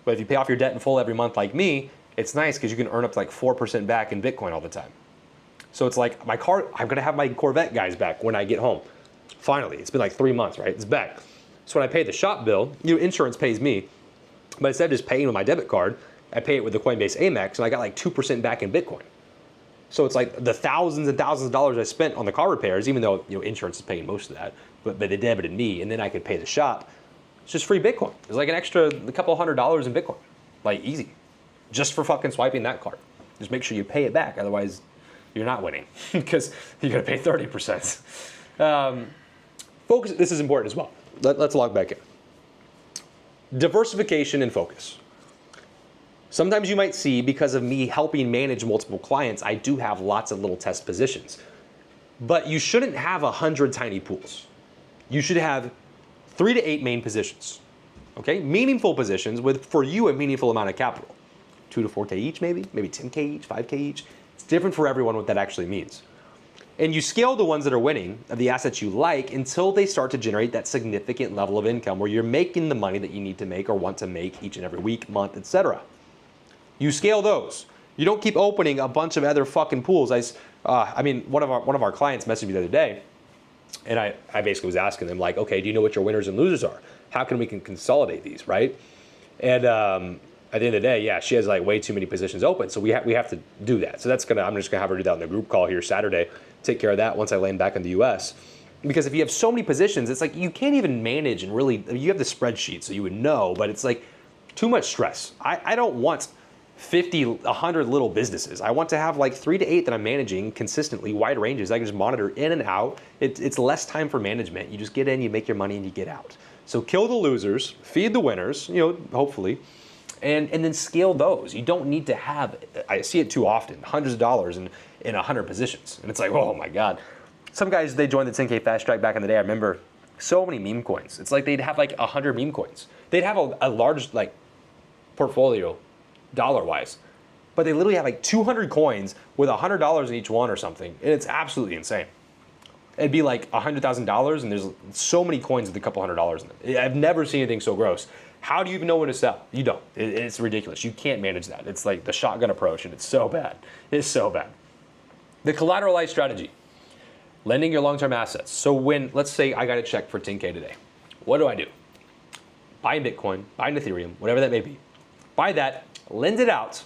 But if you pay off your debt in full every month like me, it's nice because you can earn up to like 4% back in Bitcoin all the time. So it's like my car, I'm gonna have my Corvette guys back when I get home. Finally, it's been like 3 months, right? It's back. So when I pay the shop bill, insurance pays me, but instead of just paying with my debit card, I pay it with the Coinbase Amex, and I got like 2% back in Bitcoin. So it's like the thousands and thousands of dollars I spent on the car repairs, even though insurance is paying most of that, but they debited me, and then I could pay the shop. It's just free Bitcoin. It's like an extra a couple $100 in Bitcoin, like easy, just for fucking swiping that card. Just make sure you pay it back, otherwise you're not winning because you're gonna pay 30%. Focus. This is important as well. Let's log back in. Diversification and focus. Sometimes you might see, because of me helping manage multiple clients, I do have lots of little test positions. But you shouldn't have 100 tiny pools. You should have 3 to 8 main positions. Okay? Meaningful positions with, for you, a meaningful amount of capital. 2 to 4K each, maybe 10K each, 5K each. It's different for everyone what that actually means. And you scale the ones that are winning of the assets you like until they start to generate that significant level of income where you're making the money that you need to make or want to make each and every week, month, etc. You scale those. You don't keep opening a bunch of other fucking pools. One of our clients messaged me the other day, and I basically was asking them like, okay, do you know what your winners and losers are? How can we consolidate these, right? And at the end of the day, yeah, she has like way too many positions open, so we have to do that. So I'm just gonna have her do that on the group call here Saturday. Take care of that once I land back in the U.S. Because if you have so many positions, it's like you can't even manage and really. You have the spreadsheet, so you would know, but it's like too much stress. I don't want 50, 100 little businesses. I want to have like 3 to 8 that I'm managing consistently, wide ranges. I can just monitor in and out. It's less time for management. You just get in, you make your money, and you get out. So kill the losers, feed the winners, hopefully, and then scale those. You don't need to have, I see it too often, hundreds of dollars in 100 positions. And it's like, oh my God. Some guys, they joined the 10K Fast Track back in the day. I remember so many meme coins. It's like they'd have like 100 meme coins. They'd have a large like portfolio dollar-wise, but they literally have like 200 coins with $100 in each one or something, and it's absolutely insane. It'd be like $100,000, and there's so many coins with a couple $100s in them. I've never seen anything so gross. How do you even know when to sell? You don't. It's ridiculous. You can't manage that. It's like the shotgun approach, and it's so bad. It's so bad. The collateralized strategy, lending your long-term assets. So let's say I got a check for 10K today. What do? Buy Bitcoin, buy Ethereum, whatever that may be. Buy that, lend it out,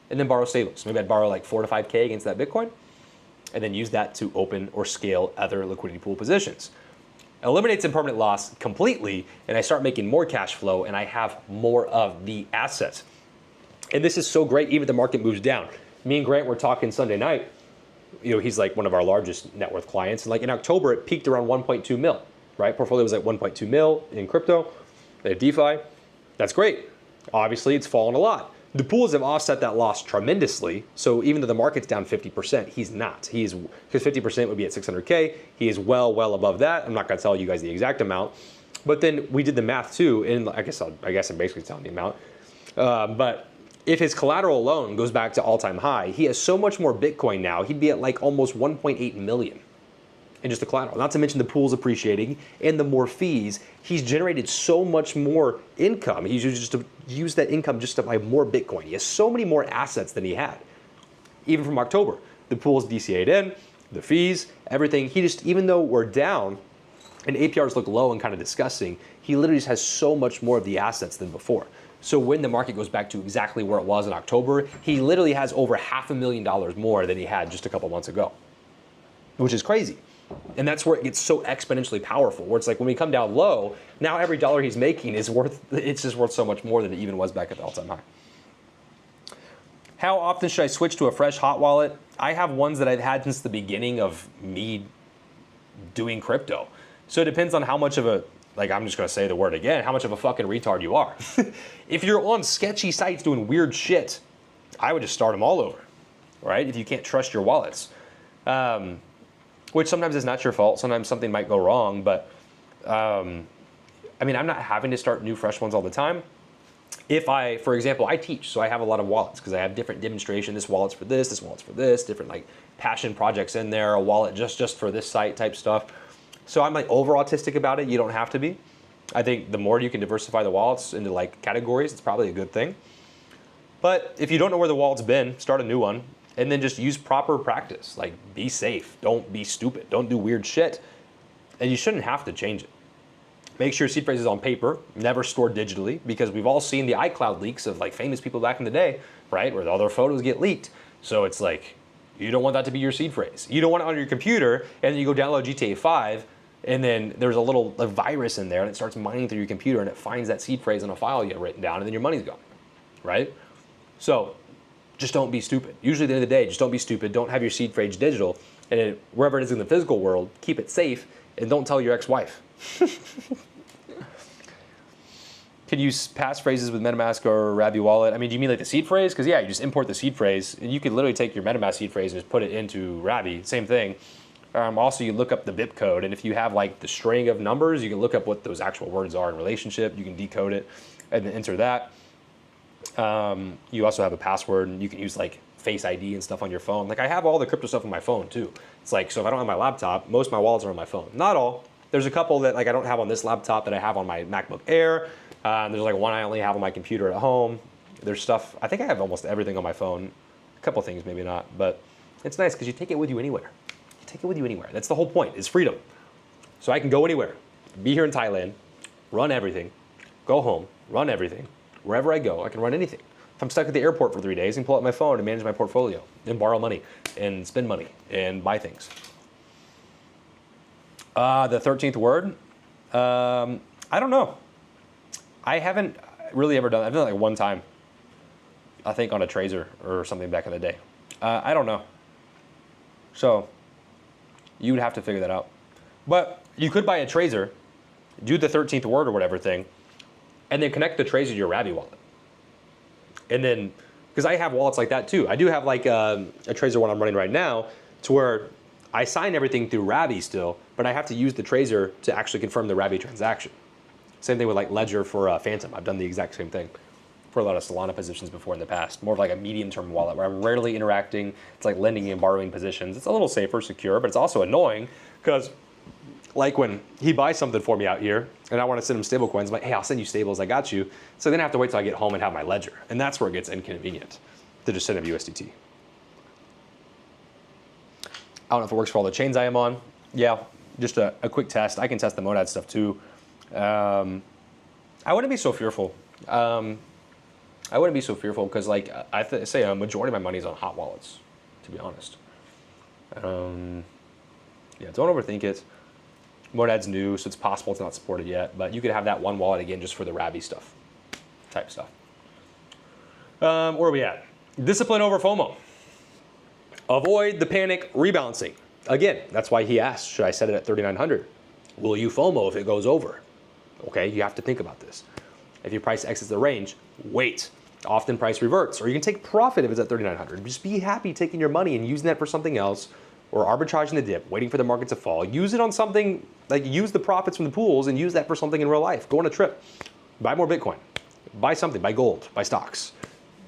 and then borrow staples. Maybe I'd borrow like 4 to 5K against that Bitcoin, and then use that to open or scale other liquidity pool positions. Eliminates impermanent loss completely, and I start making more cash flow, and I have more of the assets. And this is so great, even if the market moves down. Me and Grant were talking Sunday night. He's like one of our largest net worth clients, and like in October, it peaked around 1.2 mil, right? Portfolio was like 1.2 mil in crypto, they have DeFi. That's great. Obviously, it's fallen a lot. The pools have offset that loss tremendously. So even though the market's down 50%, he's not. Because 50% would be at 600K. He is well above that. I'm not going to tell you guys the exact amount. But then we did the math too, and I guess I'm basically telling the amount. But if his collateral alone goes back to all-time high, he has so much more Bitcoin now. He'd be at like almost 1.8 million in just the collateral. Not to mention the pool's appreciating and the more fees. He's generated so much more income. He's used that income just to buy more Bitcoin. He has so many more assets than he had. Even from October, the pool's DCA'd in, the fees, everything. Even though we're down and APRs look low and kind of disgusting, he literally just has so much more of the assets than before. So when the market goes back to exactly where it was in October, he literally has over $500,000 more than he had just a couple months ago, which is crazy. And that's where it gets so exponentially powerful, where it's like when we come down low, now every dollar he's making is it's just worth so much more than it even was back at the all-time high. How often should I switch to a fresh hot wallet? I have ones that I've had since the beginning of me doing crypto. So it depends on how much of a, I'm just gonna say the word again, how much of a fucking retard you are. If you're on sketchy sites doing weird shit, I would just start them all over, right? If you can't trust your wallets. Which sometimes is not your fault. Sometimes something might go wrong, but I'm not having to start new fresh ones all the time. If for example, I teach, so I have a lot of wallets because I have different demonstration. This wallet's for this wallet's for this, different like passion projects in there, a wallet just for this site type stuff. So I'm like over autistic about it. You don't have to be. I think the more you can diversify the wallets into like categories, it's probably a good thing. But if you don't know where the wallet's been, start a new one. And then just use proper practice. Like, be safe. Don't be stupid. Don't do weird shit. And you shouldn't have to change it. Make sure your seed phrase is on paper, never stored digitally, because we've all seen the iCloud leaks of like famous people back in the day, right? Where all their photos get leaked. So it's like, you don't want that to be your seed phrase. You don't want it on your computer, and then you go download GTA 5, and then there's a virus in there, and it starts mining through your computer, and it finds that seed phrase in a file you have written down, and then your money's gone, right? So just don't be stupid. Usually at the end of the day, just don't be stupid. Don't have your seed phrase digital, and wherever it is in the physical world, keep it safe, and don't tell your ex-wife. Could you use passphrases with MetaMask or Rabby Wallet? I mean, do you mean like the seed phrase? Because yeah, you just import the seed phrase, and you could literally take your MetaMask seed phrase and just put it into Rabby. Same thing. Also, you look up the BIP code, and if you have like the string of numbers, you can look up what those actual words are in relationship. You can decode it and then enter that. You also have a password, and you can use like Face ID and stuff on your phone. Like I have all the crypto stuff on my phone too. It's like, so if I don't have my laptop, most of my wallets are on my phone. Not all. There's a couple that like I don't have on this laptop that I have on my MacBook Air. There's like one I only have on my computer at home. There's stuff, I think I have almost everything on my phone. A couple things, maybe not, but it's nice because you take it with you anywhere. You take it with you anywhere. That's the whole point, is freedom. So I can go anywhere, be here in Thailand, run everything, go home, run everything. Wherever I go, I can run anything. If I'm stuck at the airport for 3 days, I can pull out my phone and manage my portfolio and borrow money and spend money and buy things. The 13th word, I don't know. I haven't really ever done it. I've done it like one time, I think on a Tracer or something back in the day. I don't know. So you would have to figure that out. But you could buy a Tracer, do the 13th word or whatever thing, and then connect the Tracer to your Rabby wallet. And then, because I have wallets like that too. I do have like a Tracer one I'm running right now to where I sign everything through Rabby still, but I have to use the Tracer to actually confirm the Rabby transaction. Same thing with like Ledger for Phantom. I've done the exact same thing for a lot of Solana positions before in the past. More of like a medium-term wallet where I'm rarely interacting. It's like lending and borrowing positions. It's a little safer, secure, but it's also annoying because like when he buys something for me out here and I want to send him stable coins, I'm like, hey, I'll send you stables, I got you. So then I have to wait till I get home and have my Ledger. And that's where it gets inconvenient to just send him USDT. I don't know if it works for all the chains I am on. Yeah, just a quick test. I can test the Monad stuff too. I wouldn't be so fearful. I wouldn't be so fearful because like I say a majority of my money is on hot wallets, to be honest. Yeah, don't overthink it. Monad's new, so it's possible it's not supported yet, but you could have that one wallet again just for the Rabby stuff, type stuff. Where are we at? Discipline over FOMO. Avoid the panic rebalancing. Again, that's why he asked, should I set it at 3,900? Will you FOMO if it goes over? Okay, you have to think about this. If your price exits the range, wait. Often price reverts, or you can take profit if it's at 3,900. Just be happy taking your money and using that for something else, or arbitraging the dip, waiting for the market to fall. Use it on something, like use the profits from the pools and use that for something in real life. Go on a trip, buy more Bitcoin, buy something, buy gold, buy stocks.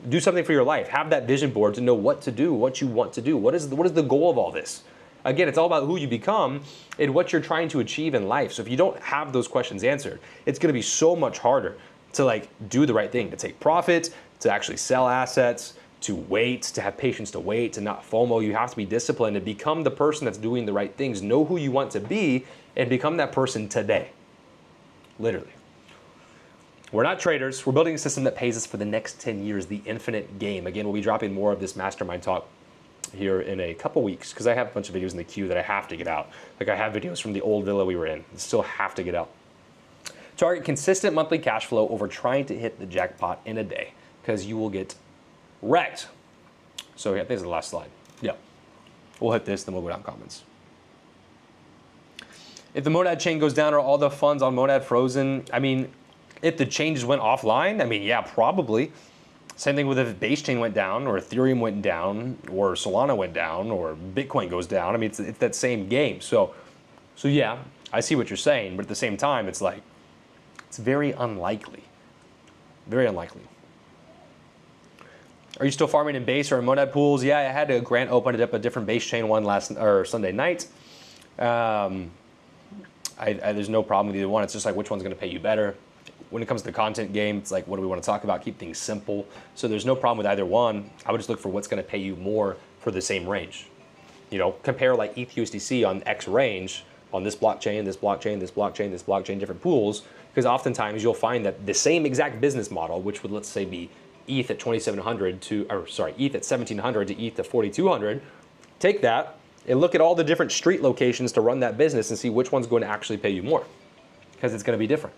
Do something for your life. Have that vision board to know what to do, what you want to do. What is the goal of all this? Again, it's all about who you become and what you're trying to achieve in life. So if you don't have those questions answered, it's gonna be so much harder to like do the right thing, to take profit, to actually sell assets, to wait, to have patience to wait, to not FOMO. You have to be disciplined and become the person that's doing the right things. Know who you want to be and become that person today, literally. We're not traders. We're building a system that pays us for the next 10 years, the infinite game. Again, we'll be dropping more of this mastermind talk here in a couple weeks because I have a bunch of videos in the queue that I have to get out. Like I have videos from the old villa we were in, still have to get out. Target consistent monthly cash flow over trying to hit the jackpot in a day because you will get wrecked. So yeah, this is the last slide. Yeah, we'll hit this, then we'll go down comments. If the Monad chain goes down, are all the funds on Monad frozen? I mean, if the chain just went offline, I mean, yeah, probably. Same thing with if base chain went down, or Ethereum went down, or Solana went down, or Bitcoin goes down. I mean, it's that same game. So yeah, I see what you're saying, but at the same time, it's like, it's very unlikely. Very unlikely. Are you still farming in base or in Monad pools? Yeah, I had a grant opened up a different base chain one Sunday night. There's no problem with either one. It's just like which one's going to pay you better. When it comes to the content game, it's like, what do we want to talk about? Keep things simple. So there's no problem with either one. I would just look for what's going to pay you more for the same range. You know, compare like ETH USDC on X range on this blockchain, this blockchain, this blockchain, this blockchain, different pools, because oftentimes you'll find that the same exact business model, which would let's say be ETH at 2,700 to, or sorry, ETH at 1,700 to ETH at 4,200, take that and look at all the different street locations to run that business and see which one's going to actually pay you more, because it's going to be different.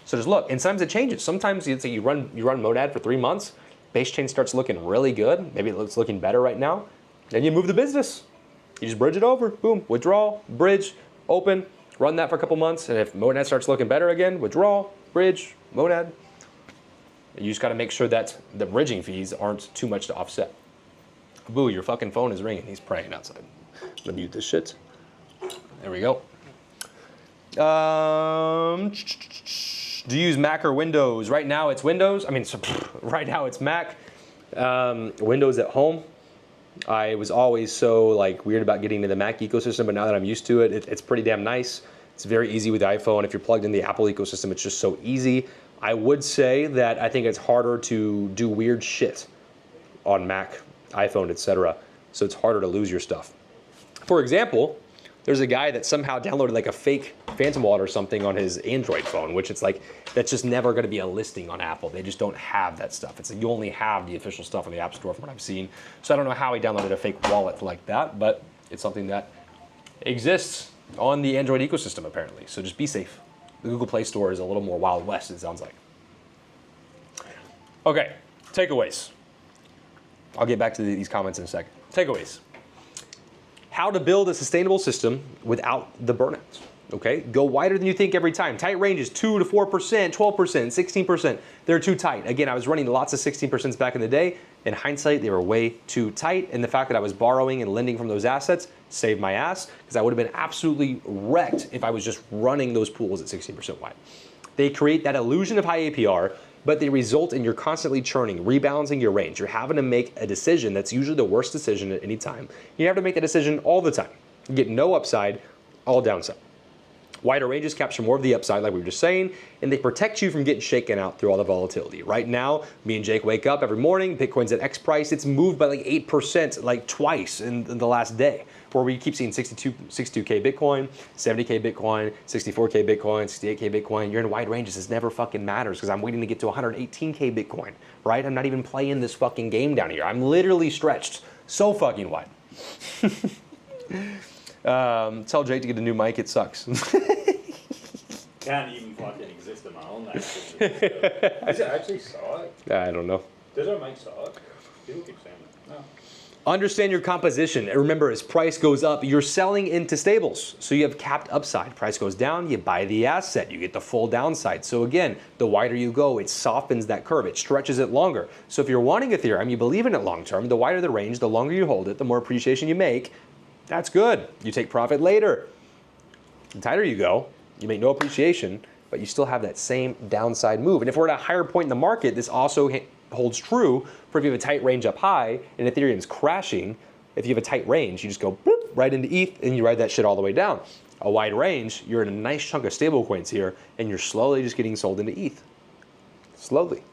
So just look, and sometimes it changes. Sometimes you run Monad for 3 months, base chain starts looking really good, maybe it's looking better right now, then you move the business. You just bridge it over, boom, withdrawal, bridge, open, run that for a couple months, and if Monad starts looking better again, withdrawal, bridge, Monad. You just got to make sure that the bridging fees aren't too much to offset. Boo, your fucking phone is ringing. He's praying outside. I'm gonna mute this shit. There we go. Do you use Mac or Windows? Right now it's Windows. I mean, so, right now it's Mac. Windows at home. I was always so like weird about getting into the Mac ecosystem, but now that I'm used to it, it's pretty damn nice. It's very easy with the iPhone. If you're plugged in the Apple ecosystem, it's just so easy. I would say that I think it's harder to do weird shit on Mac, iPhone, etc. So it's harder to lose your stuff. For example, there's a guy that somehow downloaded like a fake Phantom wallet or something on his Android phone, which it's like, that's just never gonna be a listing on Apple. They just don't have that stuff. It's like you only have the official stuff on the App Store from what I've seen. So I don't know how he downloaded a fake wallet like that, but it's something that exists on the Android ecosystem apparently. So just be safe. The Google Play Store is a little more Wild West, it sounds like. Okay, takeaways. I'll get back to these comments in a second. Takeaways. How to build a sustainable system without the burnouts. Okay, go wider than you think every time. Tight ranges 2 to 4%, 12%, 16%. They're too tight. Again, I was running lots of 16% back in the day. In hindsight, they were way too tight. And the fact that I was borrowing and lending from those assets saved my ass, because I would have been absolutely wrecked if I was just running those pools at 16% wide. They create that illusion of high APR, but they result in you're constantly churning, rebalancing your range. You're having to make a decision that's usually the worst decision at any time. You have to make that decision all the time. You get no upside, all downside. Wider ranges capture more of the upside, like we were just saying, and they protect you from getting shaken out through all the volatility. Right now, me and Jake wake up every morning, Bitcoin's at X price, it's moved by like 8%, like twice in the last day, where we keep seeing 62K Bitcoin, 70K Bitcoin, 64K Bitcoin, 68K Bitcoin. You're in wide ranges, it never fucking matters, because I'm waiting to get to 118K Bitcoin, right? I'm not even playing this fucking game down here. I'm literally stretched so fucking wide. Tell Jake to get a new mic, it sucks. Can't even fucking exist in my own life. Does it actually suck? I don't know. Does our mic suck? People keep saying that. No. Understand your composition. And remember, as price goes up, you're selling into stables. So you have capped upside. Price goes down, you buy the asset, you get the full downside. So again, the wider you go, it softens that curve, it stretches it longer. So if you're wanting Ethereum, you believe in it long term, the wider the range, the longer you hold it, the more appreciation you make. That's good. You take profit later. The tighter you go, you make no appreciation, but you still have that same downside move. And if we're at a higher point in the market, this also holds true for if you have a tight range up high and Ethereum's crashing. If you have a tight range, you just go boop, right into ETH and you ride that shit all the way down. A wide range, you're in a nice chunk of stable coins here and you're slowly just getting sold into ETH. Slowly.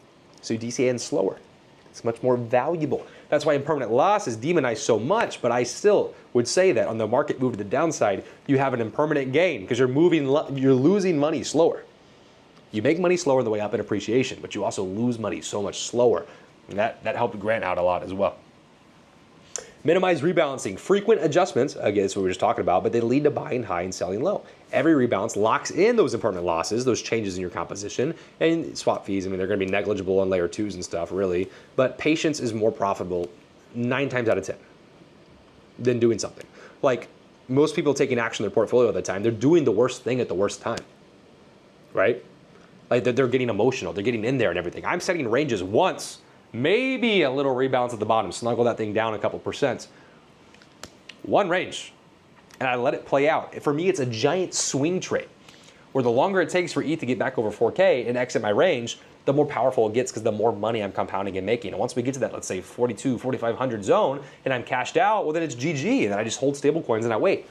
So DCA is slower. It's much more valuable. That's why impermanent loss is demonized so much, but I still would say that on the market move to the downside, you have an impermanent gain because you're losing money slower. You make money slower on the way up in appreciation, but you also lose money so much slower. And that helped Grant out a lot as well. Minimize rebalancing. Frequent adjustments, again, that's what we were just talking about, but they lead to buying high and selling low. Every rebalance locks in those impermanent losses, those changes in your composition, and swap fees, I mean, they're gonna be negligible on layer 2s and stuff, really, but patience is more profitable 9 times out of 10 than doing something. Like, most people taking action in their portfolio at the time, they're doing the worst thing at the worst time, right? Like, they're getting emotional, they're getting in there and everything. I'm setting ranges once, maybe a little rebalance at the bottom, snuggle that thing down a couple percent. One range, and I let it play out. For me, it's a giant swing trade, where the longer it takes for ETH to get back over 4K and exit my range, the more powerful it gets because the more money I'm compounding and making. And once we get to that, let's say 42, 4,500 zone, and I'm cashed out, well then it's GG, and then I just hold stable coins and I wait.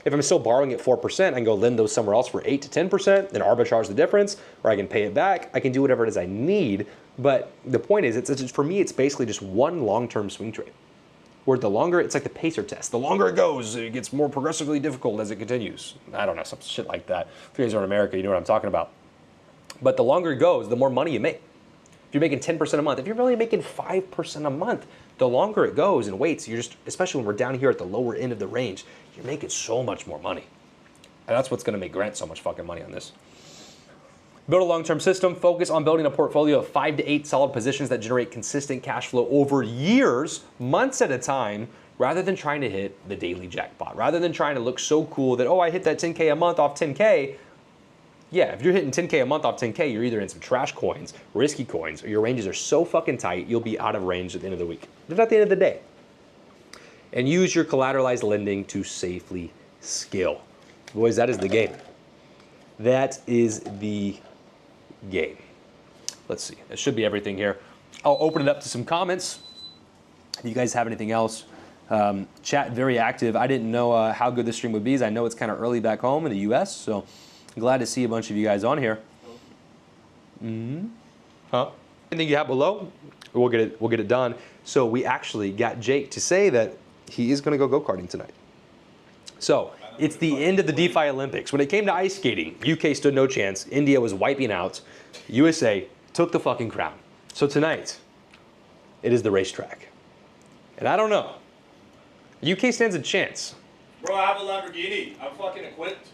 If I'm still borrowing at 4%, I can go lend those somewhere else for 8 to 10%, then arbitrage the difference, or I can pay it back. I can do whatever it is I need. But the point is, for me, it's basically just one long-term swing trade. Where the longer, it's like the pacer test. The longer it goes, it gets more progressively difficult as it continues. I don't know, some shit like that. If you guys are in America, you know what I'm talking about. But the longer it goes, the more money you make. If you're making 10% a month, if you're really making 5% a month, the longer it goes and waits, you're just, especially when we're down here at the lower end of the range, you're making so much more money. And that's what's gonna make Grant so much fucking money on this. Build a long-term system, focus on building a portfolio of 5 to 8 solid positions that generate consistent cash flow over years, months at a time, rather than trying to hit the daily jackpot. Rather than trying to look so cool that, oh, I hit that 10K a month off 10K. Yeah, if you're hitting 10K a month off 10K, you're either in some trash coins, risky coins, or your ranges are so fucking tight, you'll be out of range at the end of the week. But at the end of the day. And use your collateralized lending to safely scale. Boys, that is the game. That is the game. Let's see. That should be everything here. I'll open it up to some comments. If you guys have anything else, chat very active. I didn't know how good this stream would be, as I know it's kind of early back home in the U.S. So I'm glad to see a bunch of you guys on here. Huh? Anything you have below? We'll get it done. So we actually got Jake to say that he is going to go karting tonight. So it's the end of the DeFi Olympics. When it came to ice skating, UK stood no chance. India was wiping out. USA took the fucking crown. So tonight, it is the racetrack. And I don't know. UK stands a chance. Bro, I have a Lamborghini. I'm fucking equipped.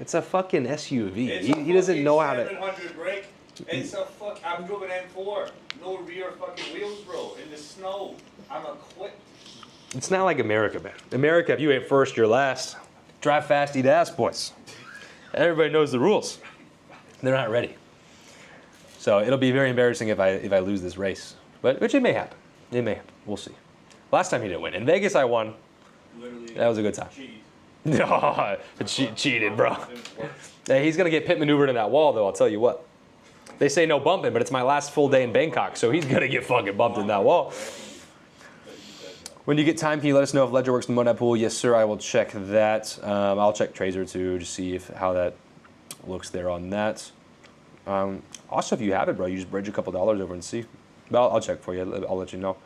It's a fucking SUV. It's He doesn't know how to. 700 brake. It's a fuck. I'm driving M4. No rear fucking wheels, bro. In the snow. I'm equipped. It's not like America, man. America, if you ain't first, you're last. Drive fast, eat ass, boys. Everybody knows the rules. They're not ready. So it'll be very embarrassing if I lose this race. But which it may happen. It may happen. We'll see. Last time he didn't win. In Vegas, I won. Literally. That was a good time. Cheese. No, cheated, bro. Hey, he's gonna get pit maneuvered in that wall, though. I'll tell you what. They say no bumping, but it's my last full day in Bangkok, so he's gonna get fucking bumped in that wall. When you get time, can you let us know if Ledger works in the Monad pool? Yes, sir. I will check that. I'll check Tracer too to see how that looks there on that. Also, if you have it, bro, you just bridge a couple dollars over and see. But I'll check for you. I'll let you know.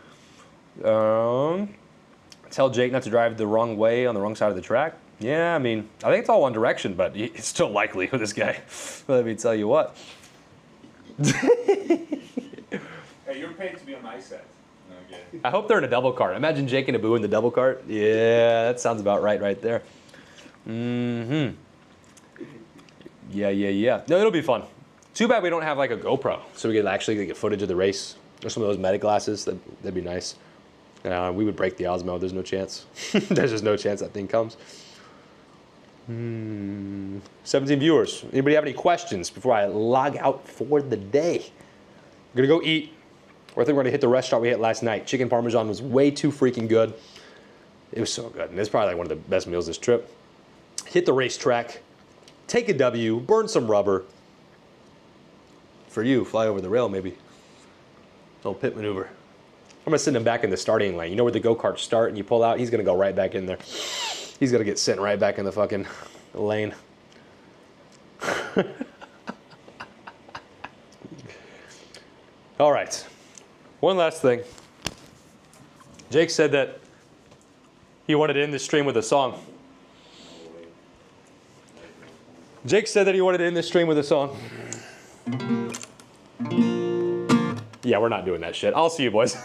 Tell Jake not to drive the wrong way on the wrong side of the track. Yeah, I mean, I think it's all one direction, but it's still likely with this guy. Let me tell you what. Hey, you're paid to be on my set. Okay. I hope they're in a double cart. Imagine Jake and Abu in the double cart. Yeah, that sounds about right there. Mm-hmm. Yeah. No, it'll be fun. Too bad we don't have like a GoPro, so we could actually get footage of the race. Or some of those meta glasses, that'd be nice. We would break the Osmo. There's no chance. There's just no chance that thing comes. 17 viewers. Anybody have any questions before I log out for the day? I'm gonna go eat. Or I think we're gonna hit the restaurant we hit last night. Chicken Parmesan was way too freaking good. It was so good. And it's probably like one of the best meals this trip. Hit the racetrack, take a W, burn some rubber. For you, fly over the rail maybe. Little pit maneuver. I'm gonna send him back in the starting lane. You know where the go-karts start and you pull out? He's gonna go right back in there. He's gonna get sent right back in the fucking lane. All right, one last thing. Jake said that he wanted to end the stream with a song. Jake said that he wanted to end the stream with a song. Yeah, we're not doing that shit. I'll see you, boys.